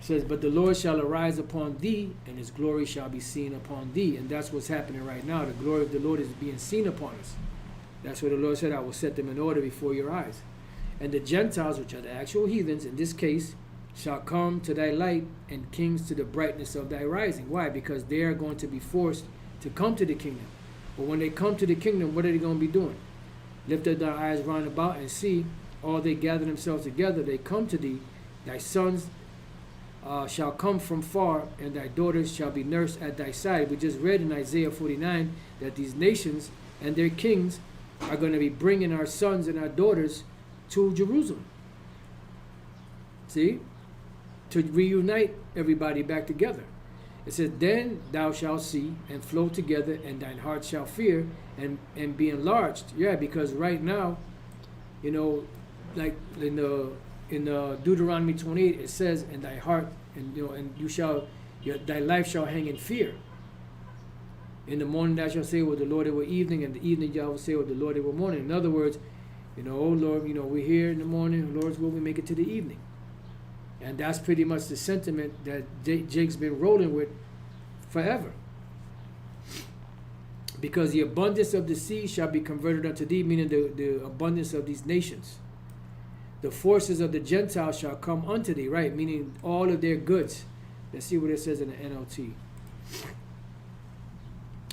It says, but the Lord shall arise upon thee, and His glory shall be seen upon thee. And that's what's happening right now. The glory of the Lord is being seen upon us. That's what the Lord said, I will set them in order before your eyes. And the Gentiles, which are the actual heathens in this case, shall come to thy light, and kings to the brightness of thy rising. Why? Because they are going to be forced to come to the kingdom. But when they come to the kingdom, what are they going to be doing? Lift up their eyes round about and see, all they gather themselves together, they come to thee. Thy sons shall come from far, and thy daughters shall be nursed at thy side. We just read in Isaiah 49 that these nations and their kings are going to be bringing our sons and our daughters to Jerusalem. See? To reunite everybody back together. It says, then thou shalt see and flow together, and thine heart shall fear and be enlarged. Yeah, because right now, like in Deuteronomy 28, it says, and thy heart, and thy life shall hang in fear. In the morning thou shalt say, well, the Lord, it were evening, and the evening thou will say, well, the Lord, it were morning. In other words, oh Lord, we're here in the morning, Lord's will we make it to the evening. And that's pretty much the sentiment that Jake's been rolling with forever. Because the abundance of the sea shall be converted unto thee, meaning the abundance of these nations. The forces of the Gentiles shall come unto thee, right? Meaning all of their goods. Let's see what it says in the NLT.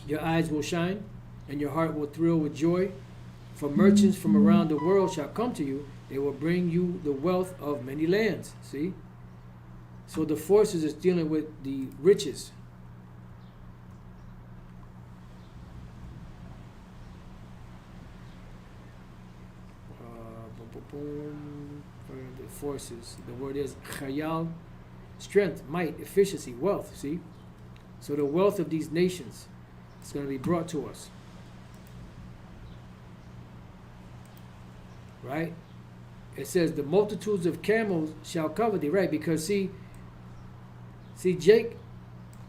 Your eyes will shine, and your heart will thrill with joy. For merchants from around the world shall come to you. They will bring you the wealth of many lands. See? So the forces is dealing with the riches. The forces. The word is chayal, strength, might, efficiency, wealth. See? So the wealth of these nations is going to be brought to us. Right? It says the multitudes of camels shall cover thee. Right? Because see, Jake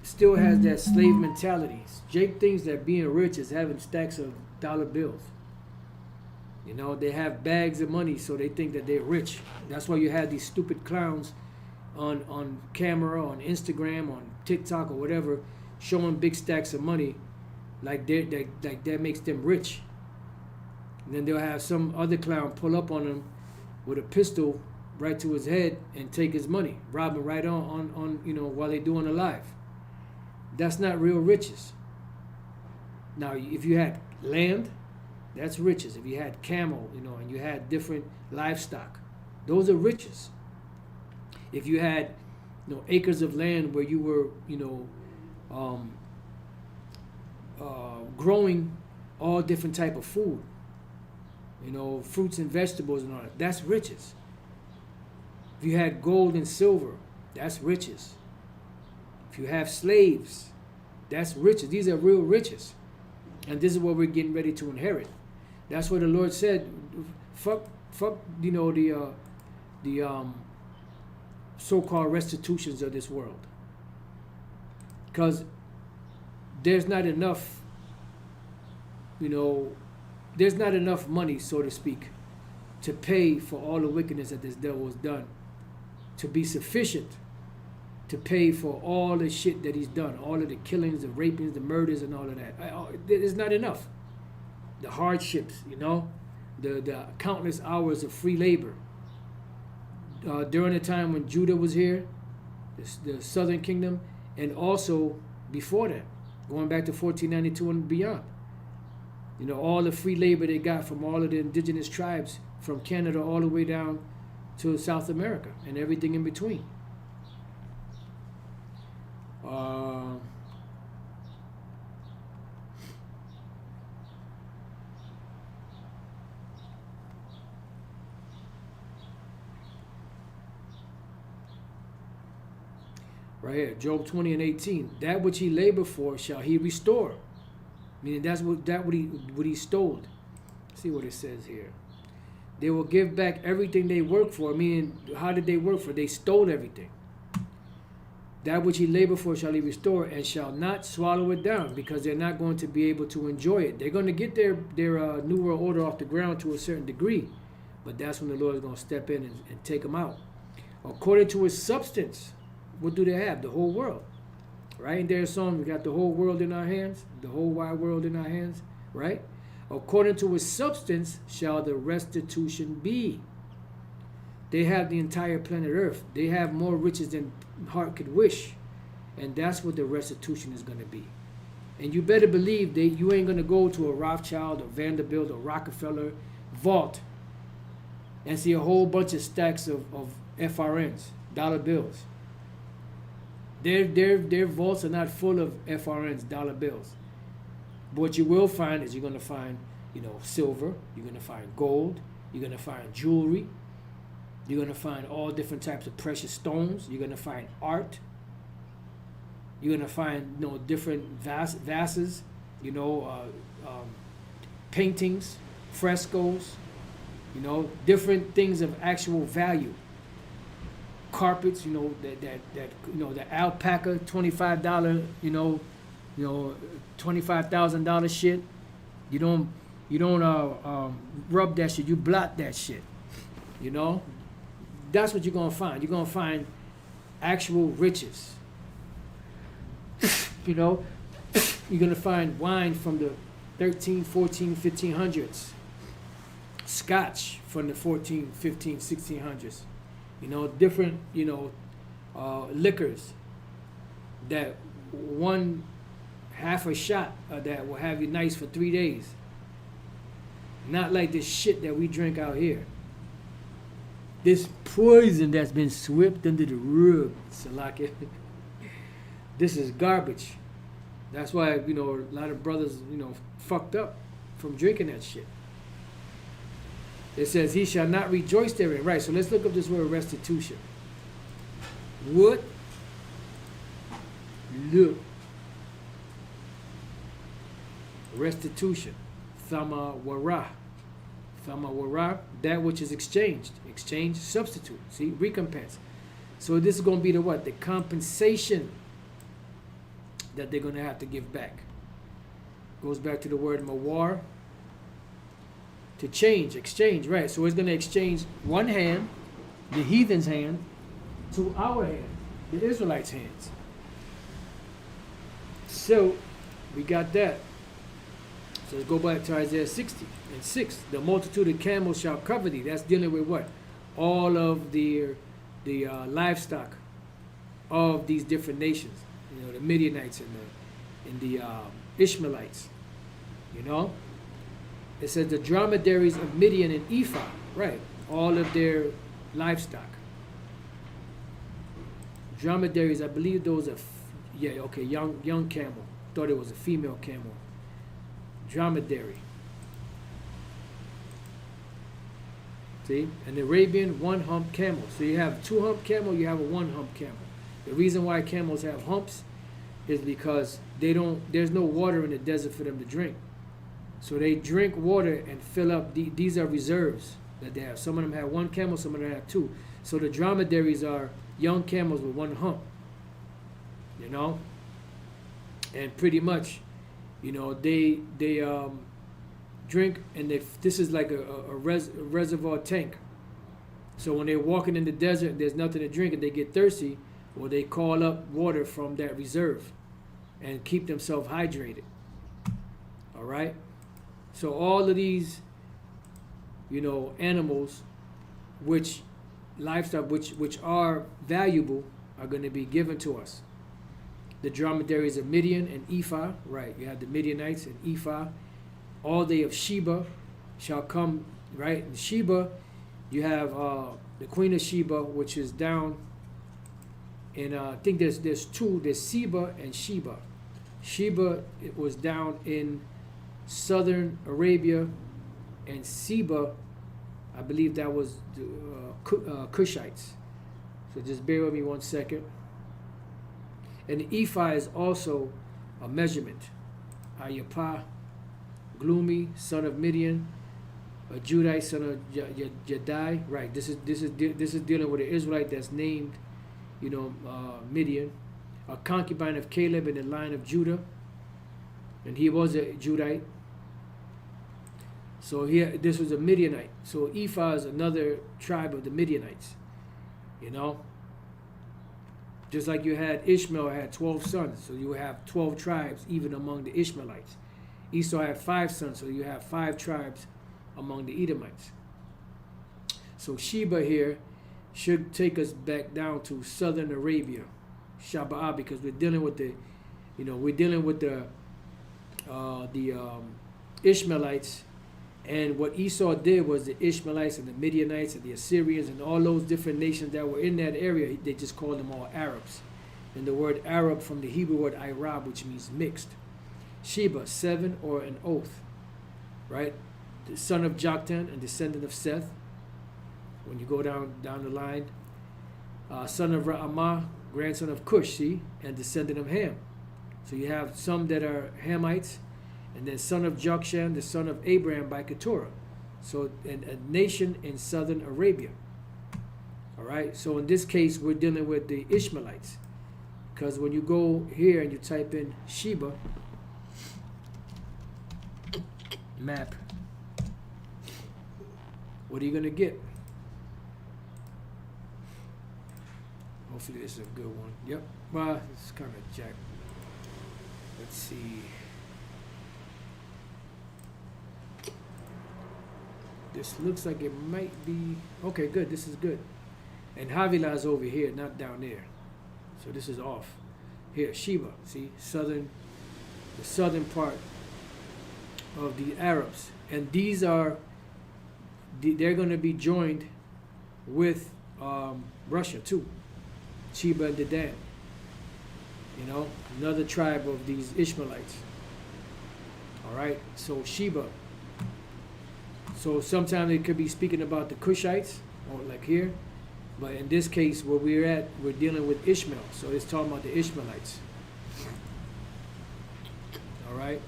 still has that slave mentality. Jake thinks that being rich is having stacks of dollar bills. You know, they have bags of money, so they think that they're rich. That's why you have these stupid clowns on camera, on Instagram, on TikTok or whatever, showing big stacks of money, like that makes them rich. And then they'll have some other clown pull up on him with a pistol right to his head and take his money, rob him right on while they're doing it live. That's not real riches. Now, if you had land, that's riches. If you had camel, and you had different livestock, those are riches. If you had, acres of land where you were, growing all different type of food, fruits and vegetables and all that, that's riches. If you had gold and silver, that's riches. If you have slaves, that's riches. These are real riches. And this is what we're getting ready to inherit. That's what the Lord said. Fuck, the so-called restitutions of this world. Because there's not enough, there's not enough money, so to speak, to pay for all the wickedness that this devil has done, to be sufficient to pay for all the shit that he's done, all of the killings, the rapings, the murders, and all of that. It's not enough. The hardships, the countless hours of free labor. During the time when Judah was here, the southern kingdom, and also before that, going back to 1492 and beyond. All the free labor they got from all of the indigenous tribes from Canada all the way down to South America and everything in between. Right here, Job 20 and 18. That which he labored for shall he restore. Meaning that's what he stole. See what it says here. They will give back everything they worked for. Meaning, how did they work for? They stole everything. That which he labored for shall he restore, and shall not swallow it down, because they're not going to be able to enjoy it. They're going to get their New World Order off the ground to a certain degree, but that's when the Lord is going to step in and take them out. According to his substance, what do they have? The whole world. Right? In their song, we got the whole world in our hands, the whole wide world in our hands, right? According to his substance shall the restitution be. They have the entire planet Earth. They have more riches than heart could wish. And that's what the restitution is going to be. And you better believe that you ain't going to go to a Rothschild or Vanderbilt or Rockefeller vault and see a whole bunch of stacks of FRNs, dollar bills. Their vaults are not full of FRNs, dollar bills. But what you will find is you're going to find, silver. You're going to find gold. You're going to find jewelry. You're going to find all different types of precious stones. You're going to find art. You're going to find, different vases, paintings, frescoes, different things of actual value. Carpets, the alpaca, $25, $25,000 shit. You don't rub that shit. You blot that shit. That's what you're gonna find. You're gonna find actual riches. You're gonna find wine from the 13, 14, 1500s. Scotch from the 14, 15, 1600s. Different, liquors that one half a shot that will have you nice for 3 days. Not like this shit that we drink out here. This poison that's been swept under the rug, Salaka. This is garbage. That's why, you know, a lot of brothers, you know, fucked up from drinking that shit. It says, he shall not rejoice therein. Right, so let's look up this word restitution. What? Look. Restitution. Thamawara. Thamawara, that which is exchanged. Exchange, substitute. See, recompense. So this is going to be the what? The compensation that they're going to have to give back. Goes back to the word mawar. To change, exchange, right. So it's going to exchange one hand, the heathen's hand, to our hand, the Israelites' hands. So we got that. So let's go back to Isaiah 60 and 6. The multitude of camels shall cover thee. That's dealing with what? All of the livestock of these different nations. You know, the Midianites and the Ishmaelites. You know? It says the dromedaries of Midian and Ephah. Right. All of their livestock. Dromedaries, I believe those are, young camel. Thought it was a female camel. Dromedary. See? An Arabian one-hump camel. So you have two-hump camel, you have a one-hump camel. The reason why camels have humps is because there's no water in the desert for them to drink. So they drink water and fill up, these are reserves that they have. Some of them have one camel, some of them have two. So the dromedaries are young camels with one hump. You know? And pretty much, you know, they drink, and this is like a reservoir tank. So when they're walking in the desert and there's nothing to drink and they get thirsty, well, they call up water from that reserve and keep themselves hydrated. All right? So all of these, you know, animals, livestock, which are valuable, are going to be given to us. The dromedaries of Midian and Ephah, right? You have the Midianites and Ephah. All they of Sheba shall come, right? In Sheba, you have the queen of Sheba, which is down in, I think there's two. There's Seba and Sheba. Sheba, it was down in southern Arabia, and Seba, I believe that was the Cushites. So just bear with me 1 second. And the ephah is also a measurement. Ayapah, Gloomy, son of Midian, a Judite, son of Jadai. Right. This is dealing with an Israelite that's named, you know, Midian, a concubine of Caleb in the line of Judah, and he was a Judite. So here, this was a Midianite. So Ephah is another tribe of the Midianites. You know. Just like you had Ishmael had 12 sons, so you have 12 tribes even among the Ishmaelites. Esau had 5 sons, so you have 5 tribes among the Edomites. So Sheba here should take us back down to southern Arabia, Shaba'ah, because we're dealing with the Ishmaelites, and what Esau did was the Ishmaelites and the Midianites and the Assyrians and all those different nations that were in that area, they just called them all Arabs. And the word Arab from the Hebrew word Irab, which means mixed. Sheba, 7 or an oath, right? The son of Joktan and descendant of Seth. When you go down the line, son of Ra'amah, grandson of Cush, see, and descendant of Ham. So you have some that are Hamites, and then son of Jokshan, the son of Abraham by Keturah. So a nation in southern Arabia. All right. So in this case, we're dealing with the Ishmaelites, because when you go here and you type in Sheba map, what are you gonna get? Hopefully this is a good one. Yep. Well, it's kind of jacked. Let's see. This looks like it might be okay. Good. This is good. And Havilah is over here, not down there. So this is off. Here, Sheba. See, the southern part of the Arabs. And these are, they're going to be joined with Russia too. Sheba and Dedan. You know, another tribe of these Ishmaelites. All right, so Sheba. So sometimes it could be speaking about the Cushites, or like here, but in this case, where we're at, we're dealing with Ishmael. So it's talking about the Ishmaelites. All right.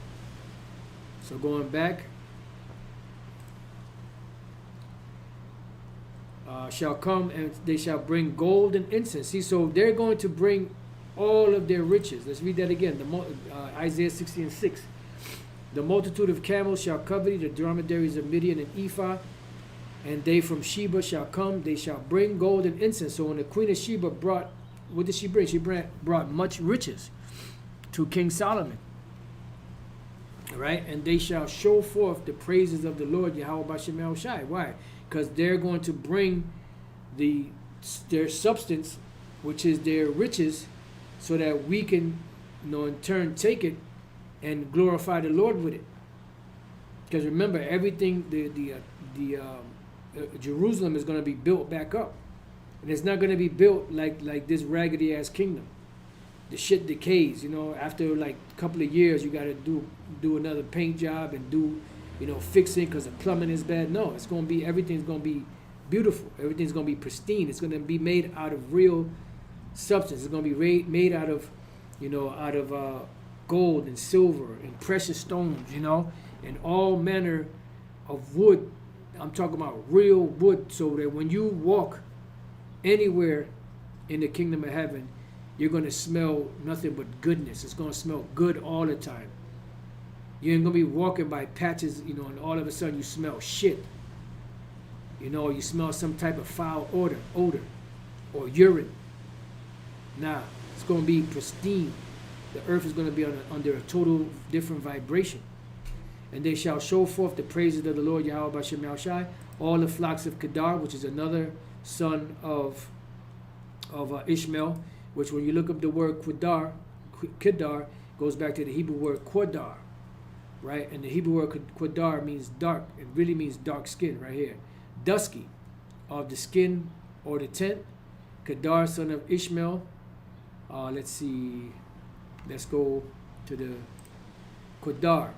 So going back, shall come and they shall bring gold and incense. See, so they're going to bring all of their riches. Let's read that again. Isaiah 60:6. The multitude of camels shall cover thee, the dromedaries of Midian and Ephah, and they from Sheba shall come. They shall bring gold and incense. So when the queen of Sheba brought, what did she bring? She brought much riches to King Solomon. All right, and they shall show forth the praises of the Lord Yahweh Bashem Yahushai. Why? Because they're going to bring their substance, which is their riches, so that we can, in turn, take it and glorify the Lord with it. Because remember, everything, Jerusalem is going to be built back up, and it's not going to be built like this raggedy ass kingdom. The shit decays, after like a couple of years, you got to do another paint job and do, fixing because the plumbing is bad. No, it's going to be, everything's going to be beautiful. Everything's going to be pristine. It's going to be made out of real substance. It's going to be made out of, gold and silver and precious stones, and all manner of wood. I'm talking about real wood, so that when you walk anywhere in the kingdom of heaven, you're going to smell nothing but goodness. It's going to smell good all the time. You ain't going to be walking by patches, and all of a sudden you smell shit. You smell some type of foul odor or urine. Nah, it's going to be pristine. The earth is going to be under a total different vibration. And they shall show forth the praises of the Lord Yahweh Bashem Yahushai, all the flocks of Kedar, which is another son of Ishmael, which when you look up the word Kedar goes back to the Hebrew word Quadar, right? And the Hebrew word Quadar means dark. It really means dark skin right here. Dusky, of the skin or the tent. Kedar, son of Ishmael. Let's see. Let's go to the Quadar.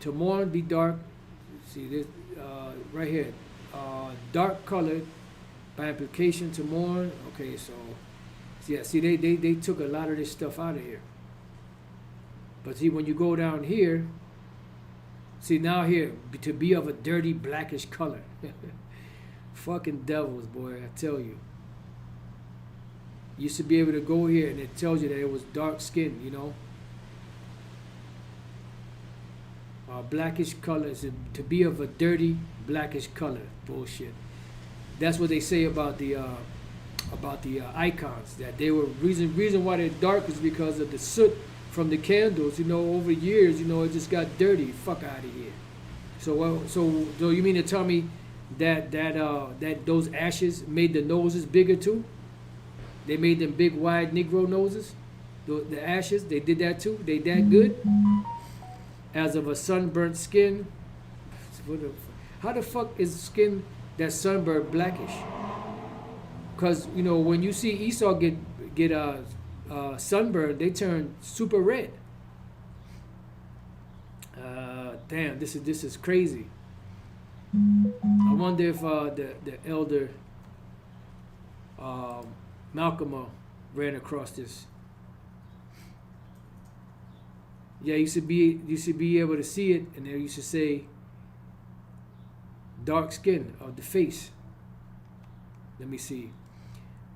To mourn, be dark. See this right here. Dark colored by implication to mourn. Okay, so yeah, see they took a lot of this stuff out of here. But see, when you go down here, see now here, to be of a dirty blackish color. Fucking devils, boy, I tell you. You used to be able to go here and it tells you that it was dark skin, blackish color is to be of a dirty blackish color. Bullshit. That's what they say about the icons, that they were reason why they're dark is because of the soot from the candles. Over years, it just got dirty. Fuck out of here. So you mean to tell me that those ashes made the noses bigger too? They made them big, wide Negro noses. The ashes, they did that too. They that good. As of a sunburnt skin. How the fuck is skin that's sunburnt blackish? Because when you see Esau get sunburned, they turn super red. Damn, this is crazy. I wonder if the elder Malcolm ran across this. Yeah, you should be able to see it, and they used to say dark skin of the face. Let me see.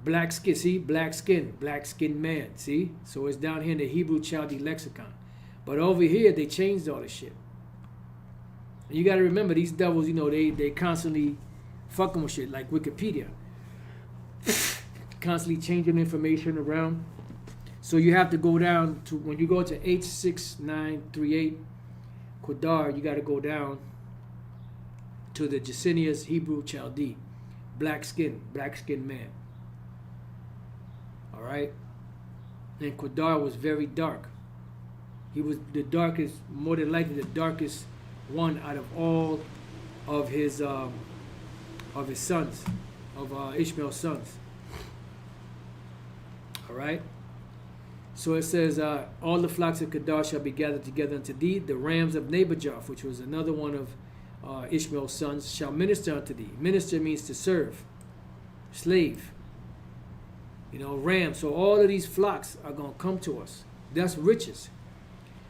Black skin, see? Black skin man, see? So it's down here in the Hebrew Chaldee lexicon. But over here, they changed all this shit. And you got to remember, these devils, they constantly fucking with shit, like Wikipedia. Constantly changing information around. So you have to go down to, when you go to H6938 Quadar, you got to go down to the Jacinius Hebrew Chaldee. Black skin man. All right? And Quadar was very dark. He was the darkest, more than likely the darkest one out of all of his sons, of Ishmael's sons. All right. So it says, all the flocks of Kedar shall be gathered together unto thee. The rams of Nabojoth, which was another one of Ishmael's sons, shall minister unto thee. Minister means to serve, slave. You know, rams. So all of these flocks are going to come to us. That's riches.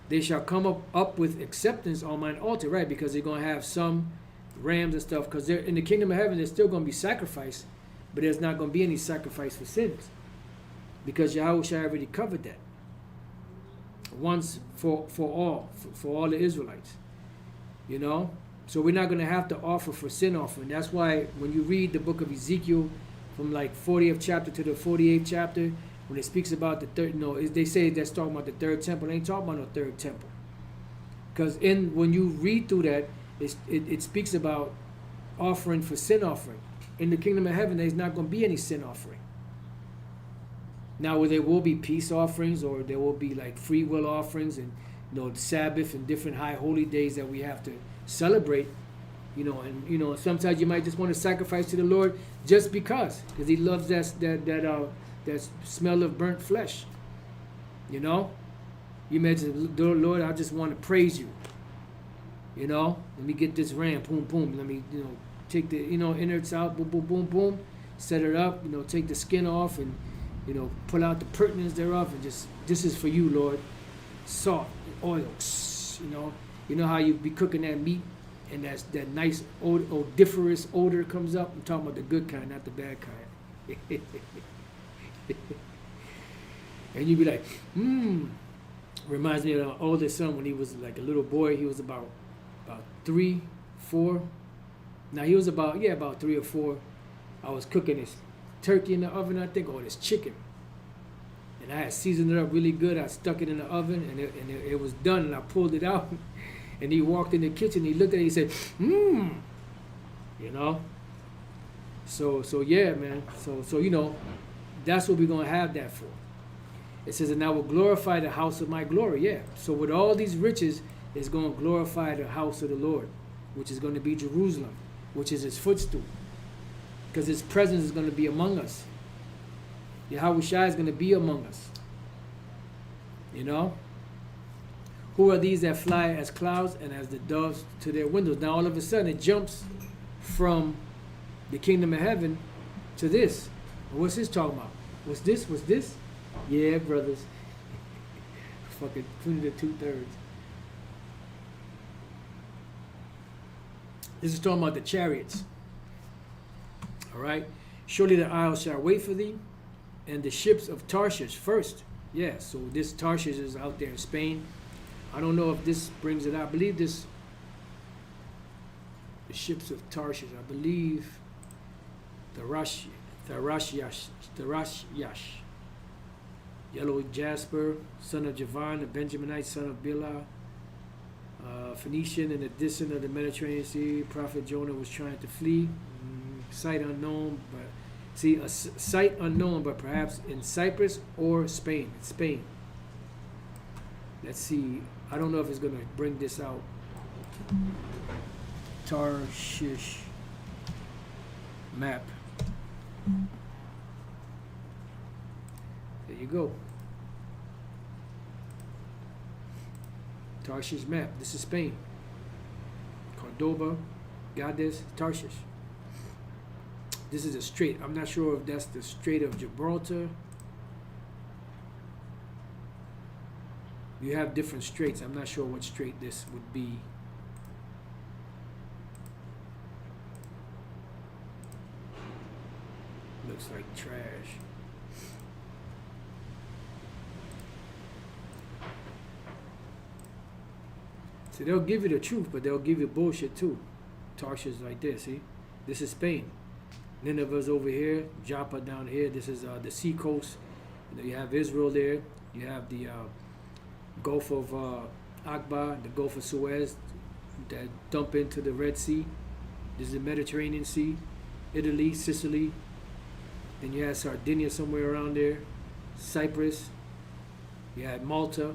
They shall come up with acceptance on mine altar, right? Because they're going to have some rams and stuff. Because they're in the kingdom of heaven, there's still going to be sacrifice, but there's not going to be any sacrifice for sins. Because Yahweh already covered that once for all the Israelites, you know. So we're not going to have to offer for sin offering. That's why when you read the book of Ezekiel, from like 40th chapter to the 48th chapter, when it speaks about the third, they say that's talking about the third temple. They ain't talking about no third temple. Because when you read through that, it speaks about offering for sin offering. In the kingdom of heaven, there's not going to be any sin offering. Now, there will be peace offerings, or there will be like free will offerings, and the Sabbath and different high holy days that we have to celebrate. And sometimes you might just want to sacrifice to the Lord just because He loves that smell of burnt flesh. You know, you imagine, Lord, I just want to praise you. You know, let me get this ram, boom, boom. Let me, take the innards out, boom, boom, boom, boom. Set it up, take the skin off and. Pull out the pertinence thereof and just, this is for you, Lord. Salt, oil, you know how you be cooking that meat and that nice odoriferous odor comes up? I'm talking about the good kind, not the bad kind. And you be like, Reminds me of our oldest son when he was like a little boy. He was about 3, 4. Now he was about 3 or 4. I was cooking this turkey in the oven, I think, or this chicken. And I had seasoned it up really good. I stuck it in the oven, and it was done, and I pulled it out. And he walked in the kitchen, he looked at it, he said, So yeah, man. So that's what we're going to have that for. It says, and I will glorify the house of my glory. Yeah. So with all these riches, it's going to glorify the house of the Lord, which is going to be Jerusalem, which is his footstool. Because his presence is going to be among us. Yahweh Shai is going to be among us. Who are these that fly as clouds and as the doves to their windows? Now all of a sudden it jumps from the kingdom of heaven to this. What's this talking about? What's this? Yeah, brothers. Fucking 2 2/3. This is talking about the chariots. All right. Surely the isles shall wait for thee, and the ships of Tarshish first. Yeah, so this Tarshish is out there in Spain. I don't know if this brings it out. I believe the ships of Tarshish. I believe Tharashiash, Yellow Jasper, son of Javan, the Benjaminite, son of Bilhah, Phoenician in the descent of the Mediterranean Sea. Prophet Jonah was trying to flee. Site unknown, a site unknown, but perhaps in Cyprus or Spain. It's Spain. Let's see. I don't know if it's going to bring this out. Tarshish map. There you go. Tarshish map. This is Spain. Cordoba, Gades, Tarshish. This is a strait. I'm not sure if that's the Strait of Gibraltar. You have different straits. I'm not sure what strait this would be. Looks like trash. So they'll give you the truth, but they'll give you bullshit too. Tarshish right there, see? This is Spain. Nineveh's over here, Joppa down here. This is the sea coast. You have Israel there. You have the Gulf of Aqaba, the Gulf of Suez that dump into the Red Sea. This is the Mediterranean Sea. Italy, Sicily. Then you have Sardinia somewhere around there. Cyprus. You had Malta.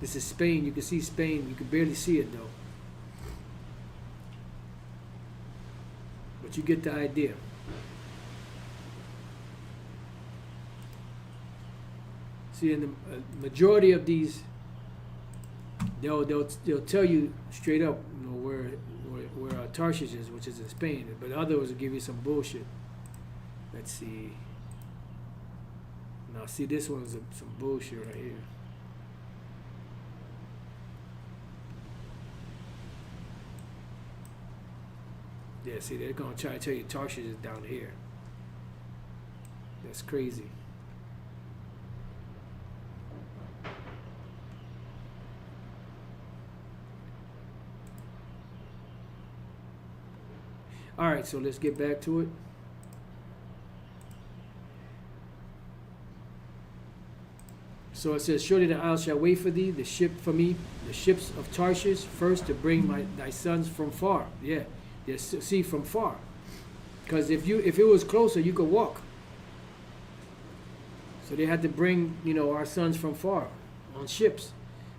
This is Spain. You can see Spain. You can barely see it though. But you get the idea. See, in the majority of these, they'll tell you straight up, you know, where Tarshish is, which is in Spain. But others will give you some bullshit. Let's see. Now, see, this one's some bullshit right here. Yeah, see, they're gonna try to tell you Tarshish is down here. That's crazy. All right, so let's get back to it. So it says, surely the isle shall wait for thee, the ship for me, the ships of Tarshish, first to bring thy sons from far. Yeah, see, from far. Because if it was closer, you could walk. So they had to bring, you know, our sons from far on ships.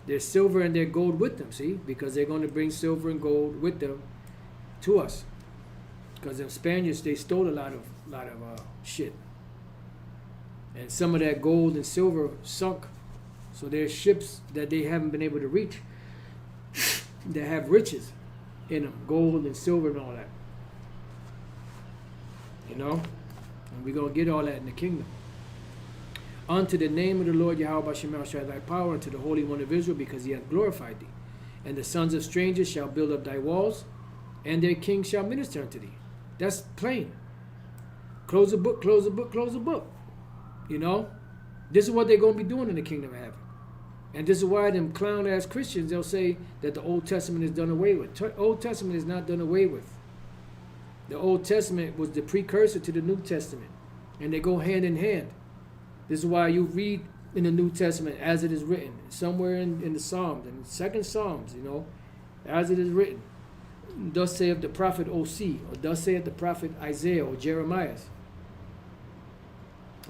Their silver and their gold with them, see? Because they're going to bring silver and gold with them to us. Because the Spaniards, they stole a lot of shit. And some of that gold and silver sunk. So there's ships that they haven't been able to reach that have riches in them, gold and silver and all that. You know? And we're going to get all that in the kingdom. Unto the name of the Lord Yahweh Shemel shall thy power, unto the Holy One of Israel, because he hath glorified thee. And the sons of strangers shall build up thy walls, and their kings shall minister unto thee. That's plain. Close the book, close the book, close the book. You know? This is what they're going to be doing in the kingdom of heaven. And this is why them clown-ass Christians, they'll say that the Old Testament is done away with. Old Testament is not done away with. The Old Testament was the precursor to the New Testament. And they go hand in hand. This is why you read in the New Testament as it is written. Somewhere in the Psalms, in the second Psalms, you know, as it is written. Thus saith the prophet O.C., or thus saith the prophet Isaiah or Jeremiah,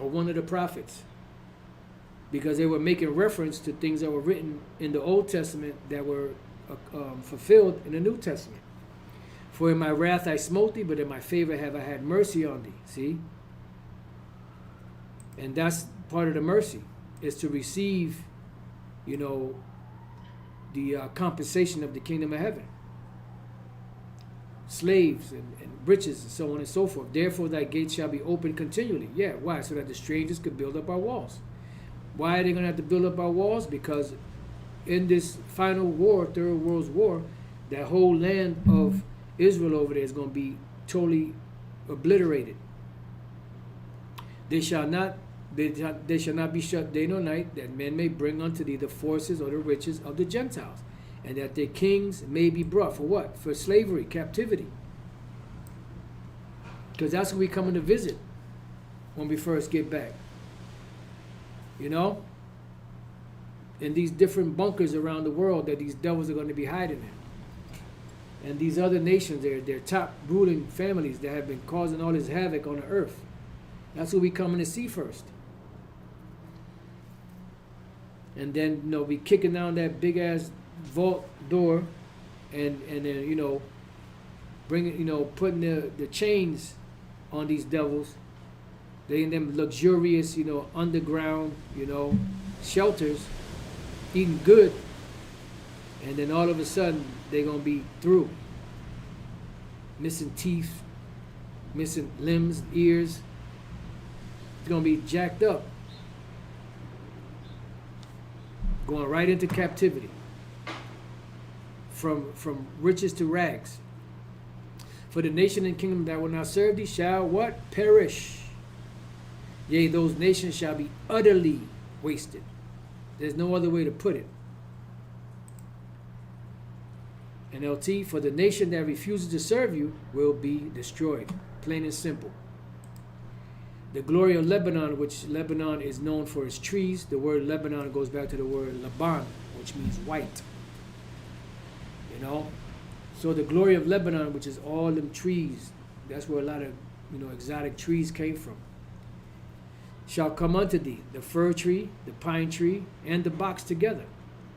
or one of the prophets, because they were making reference to things that were written in the Old Testament that were fulfilled in the New Testament. For in my wrath I smote thee, but in my favor have I had mercy on thee. See? And that's part of the mercy, is to receive, you know, the compensation of the kingdom of heaven. Slaves and riches and so on and so forth. Therefore thy gates shall be open continually. Yeah, why? So that the strangers could build up our walls. Why are they going to have to build up our walls? Because in this final war, Third World War, that whole land of Israel over there is going to be totally obliterated. They shall not be shut day nor night, that men may bring unto thee the forces or the riches of the Gentiles, and that their kings may be brought. For what? For slavery, captivity. Because that's what we coming to visit when we first get back. You know? In these different bunkers around the world that these devils are going to be hiding in. And these other nations, their top ruling families that have been causing all this havoc on the earth. That's what we coming to see first. And then, you know, we kicking down that big ass vault door, and then, you know, bringing, you know, putting the chains on these devils. They in them luxurious, you know, underground, you know, shelters, eating good, and then all of a sudden they're gonna be through, missing teeth, missing limbs, ears. It's gonna be jacked up, going right into captivity. From riches to rags. For the nation and kingdom that will not serve thee shall what? Perish. Yea, those nations shall be utterly wasted. There's no other way to put it. NLT, for the nation that refuses to serve you will be destroyed. Plain and simple. The glory of Lebanon, which Lebanon is known for its trees. The word Lebanon goes back to the word Laban, which means white. You know, so the glory of Lebanon, which is all them trees, that's where a lot of, you know, exotic trees came from, shall come unto thee, the fir tree, the pine tree, and the box together,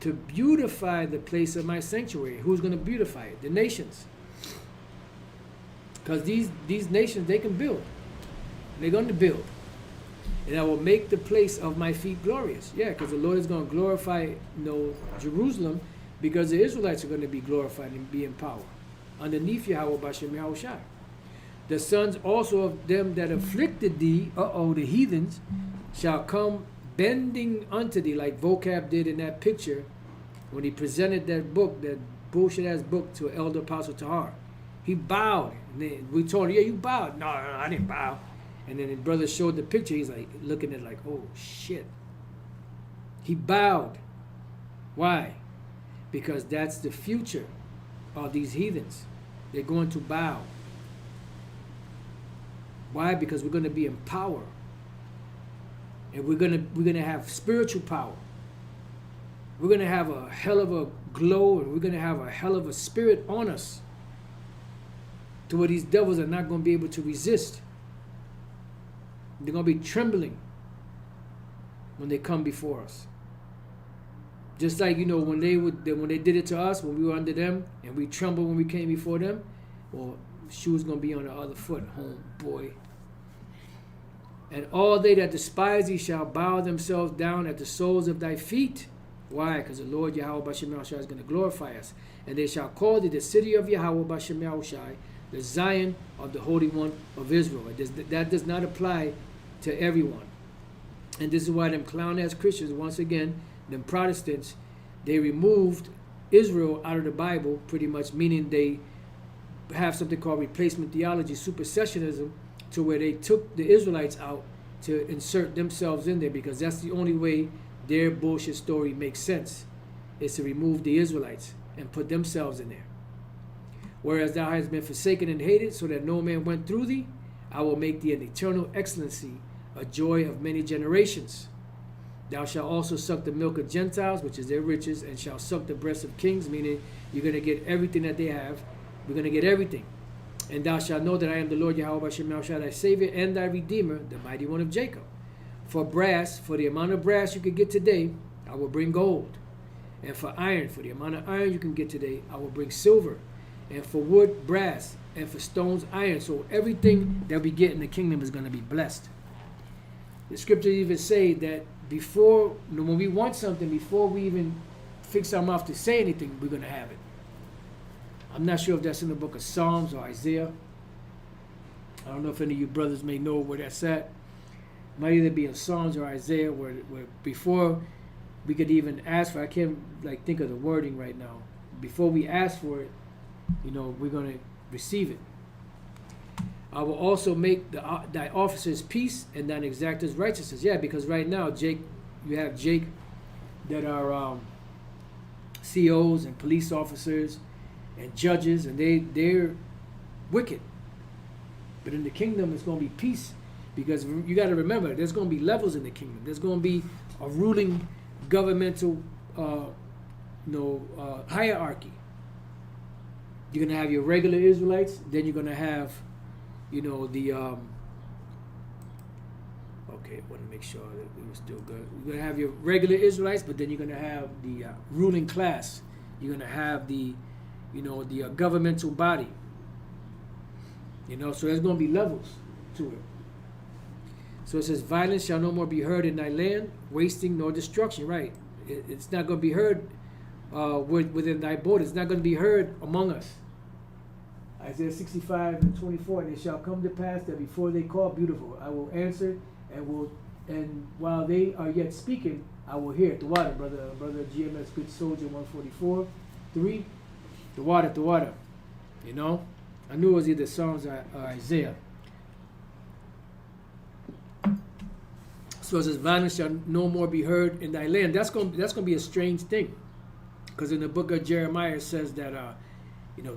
to beautify the place of my sanctuary. Who's going to beautify it? The nations. Because these nations, they can build. They're going to build. And I will make the place of my feet glorious. Yeah, because the Lord is going to glorify, Jerusalem, because the Israelites are going to be glorified and be in power underneath Yahweh Bashem Yahushai. The sons also of them that afflicted thee, the heathens, shall come bending unto thee, like Vocab did in that picture when he presented that book, that bullshit ass book, to Elder Apostle Tahar. He bowed. And we told him, yeah, you bowed. No, I didn't bow. And then the brother showed the picture. He's like looking at it like, oh shit. He bowed. Why? Because that's the future of these heathens. They're going to bow. Why? Because we're going to be in power. And we're gonna have spiritual power. We're going to have a hell of a glow, and we're going to have a hell of a spirit on us, to where these devils are not going to be able to resist. They're going to be trembling when they come before us. Just like, when they did it to us, when we were under them, and we trembled when we came before them, well, shoes going to be on the other foot, homeboy. And all they that despise thee shall bow themselves down at the soles of thy feet. Why? Because the Lord Yahweh Bashem Yahushai is going to glorify us. And they shall call thee the city of Yahweh Bashem Yahushai, the Zion of the Holy One of Israel. That does not apply to everyone. And this is why them clown-ass Christians, once again, them Protestants, they removed Israel out of the Bible, pretty much, meaning they have something called replacement theology, supersessionism, to where they took the Israelites out to insert themselves in there, because that's the only way their bullshit story makes sense, is to remove the Israelites and put themselves in there. Whereas thou hast been forsaken and hated, so that no man went through thee, I will make thee an eternal excellency, a joy of many generations. Thou shalt also suck the milk of Gentiles, which is their riches, and shalt suck the breasts of kings, meaning you're going to get everything that they have. We're going to get everything. And thou shalt know that I am the Lord Yahweh Bashem Yahushai, thy Savior and thy Redeemer, the mighty one of Jacob. For brass, for the amount of brass you could get today, I will bring gold. And for iron, for the amount of iron you can get today, I will bring silver. And for wood, brass. And for stones, iron. So everything that we get in the kingdom is going to be blessed. The scriptures even say that before, when we want something, before we even fix our mouth to say anything, we're going to have it. I'm not sure if that's in the book of Psalms or Isaiah. I don't know if any of you brothers may know where that's at. It might either be in Psalms or Isaiah, where before we could even ask for, I can't think of the wording right now. Before we ask for it, we're going to receive it. I will also make thy officers peace and thine exactors righteousness. Yeah, because right now, you have Jake that are COs and police officers and judges, and they're wicked. But in the kingdom, it's going to be peace, because you got to remember, there's going to be levels in the kingdom. There's going to be a ruling governmental hierarchy. You're going to have your regular Israelites, then you're going to have okay, I want to make sure that we were still good. You're going to have your regular Israelites, but then you're going to have the ruling class. You're going to have the governmental body. So there's going to be levels to it. So it says, violence shall no more be heard in thy land, wasting nor destruction. Right. It's not going to be heard within thy borders. It's not going to be heard among us. Isaiah 65:24, and it shall come to pass that before they call beautiful, I will answer, and while they are yet speaking, I will hear. The water, brother GMS Good Soldier 144, 3. The water. I knew it was either Psalms or Isaiah. So it says, violence shall no more be heard in thy land. That's going to be a strange thing, because in the book of Jeremiah it says that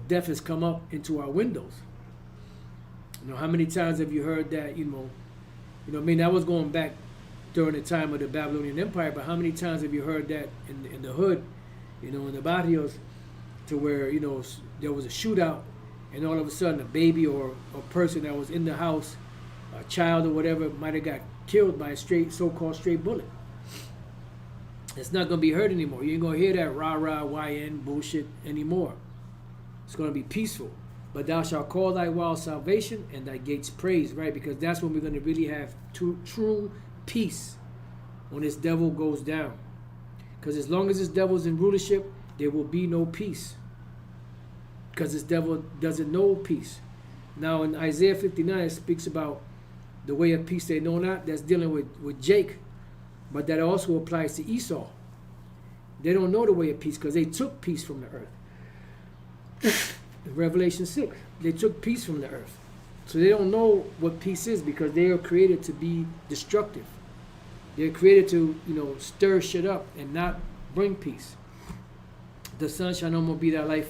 death has come up into our windows. How many times have you heard that? That was going back during the time of the Babylonian Empire, but how many times have you heard that in the hood, in the barrios, to where there was a shootout, and all of a sudden a baby or a person that was in the house, a child or whatever, might have got killed by a so-called stray bullet. It's not going to be heard anymore. You ain't going to hear that rah-rah, YN bullshit anymore. It's going to be peaceful. But thou shalt call thy walls salvation and thy gates praise, right? Because that's when we're going to really have true peace, when this devil goes down. Because as long as this devil's in rulership, there will be no peace. Because this devil doesn't know peace. Now in Isaiah 59, it speaks about the way of peace they know not. That's dealing with Jacob. But that also applies to Esau. They don't know the way of peace because they took peace from the earth. In Revelation 6, they took peace from the earth. So they don't know what peace is because they are created to be destructive. They're created to, stir shit up and not bring peace. The sun shall no more be thy light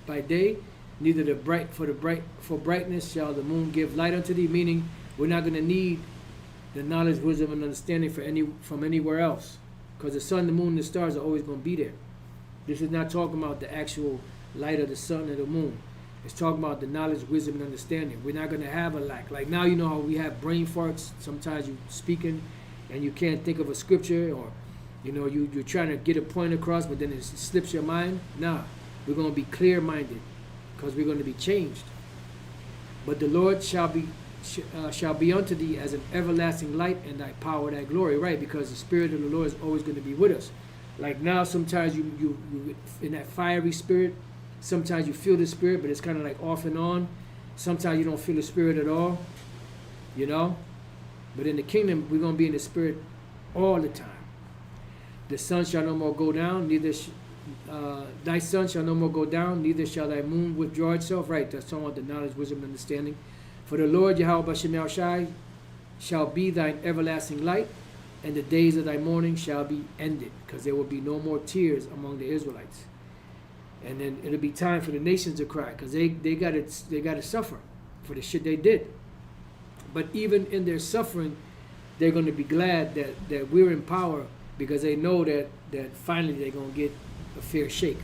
by day, neither for brightness shall the moon give light unto thee. Meaning, we're not going to need the knowledge, wisdom, and understanding from anywhere else, because the sun, the moon, and the stars are always going to be there. This is not talking about the actual light of the sun or the moon. It's talking about the knowledge, wisdom, and understanding. We're not going to have a lack. Like now, you know how we have brain farts. Sometimes you're speaking and you can't think of a scripture, or you're trying to get a point across, but then it slips your mind. Nah, we're going to be clear-minded because we're going to be changed. But the Lord shall be unto thee as an everlasting light, and thy power, thy glory, right? Because the Spirit of the Lord is always going to be with us. Like now, sometimes you in that fiery spirit, sometimes you feel the Spirit, but it's kind of like off and on. Sometimes you don't feel the Spirit at all, But in the kingdom, we're going to be in the Spirit all the time. The sun shall no more go down, thy sun shall no more go down, neither shall thy moon withdraw itself. Right, that's talking about the knowledge, wisdom, and understanding. For the Lord Yahweh B'Shem Shai shall be thine everlasting light, and the days of thy mourning shall be ended, because there will be no more tears among the Israelites. And then it'll be time for the nations to cry, because they got to suffer for the shit they did. But even in their suffering, they're going to be glad that we're in power, because they know that finally they're going to get a fair shake.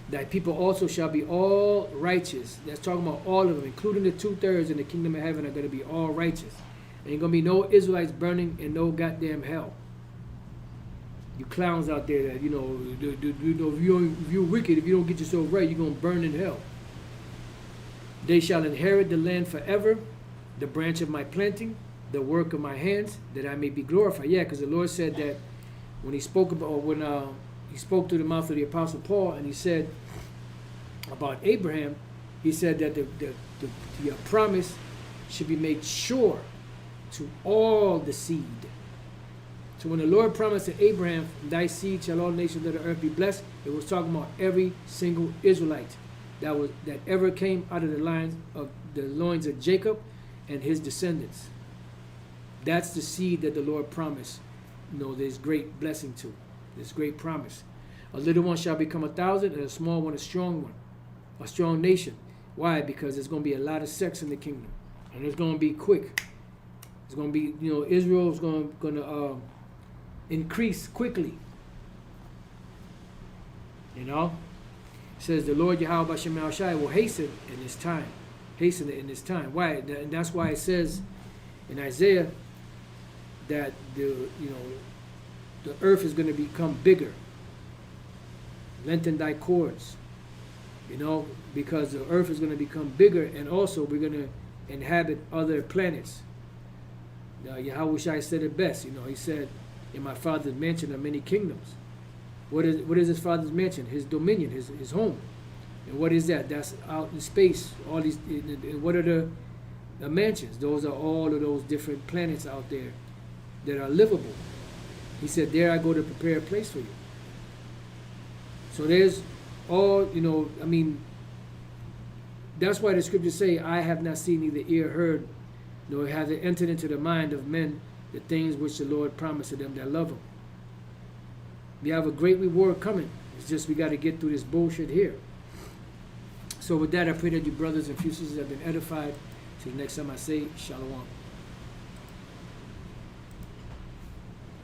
Thy people also shall be all righteous. That's talking about all of them, including the 2/3 in the kingdom of heaven are going to be all righteous. There ain't going to be no Israelites burning in no goddamn hell. You clowns out there that, if you're wicked, if you don't get yourself right, you're going to burn in hell. They shall inherit the land forever, the branch of my planting, the work of my hands, that I may be glorified. Yeah, because the Lord said that when he spoke he spoke through the mouth of the Apostle Paul, and he said about Abraham, he said that the promise should be made sure to all the seed. So when the Lord promised to Abraham, thy seed shall all nations of the earth be blessed, it was talking about every single Israelite that ever came out of the loins of Jacob and his descendants. That's the seed that the Lord promised. There's great blessing to. There's great promise. A little one shall become 1,000, and a small one a strong one, a strong nation. Why? Because there's going to be a lot of sex in the kingdom, and it's going to be quick. It's going to be, Israel is going to increase quickly. It says the Lord Yahweh B'Shem Shai will hasten in his time. Hasten it in his time. Why? And that's why it says in Isaiah that the earth is going to become bigger. Lengthen thy cords. Because the earth is going to become bigger, and also we're going to inhabit other planets. Yahweh Shai said it best. He said, in my Father's mansion are many kingdoms. What is his Father's mansion? His dominion, his home. And what is that? That's out in space. All these. And what are the mansions? Those are all of those different planets out there that are livable. He said, there I go to prepare a place for you. So there's all, that's why the scriptures say, I have not seen, neither ear heard, nor have it entered into the mind of men the things which the Lord promised to them that love him. We have a great reward coming. It's just we got to get through this bullshit here. So with that, I pray that you brothers and sisters have been edified. Till the next time I say, Shalom.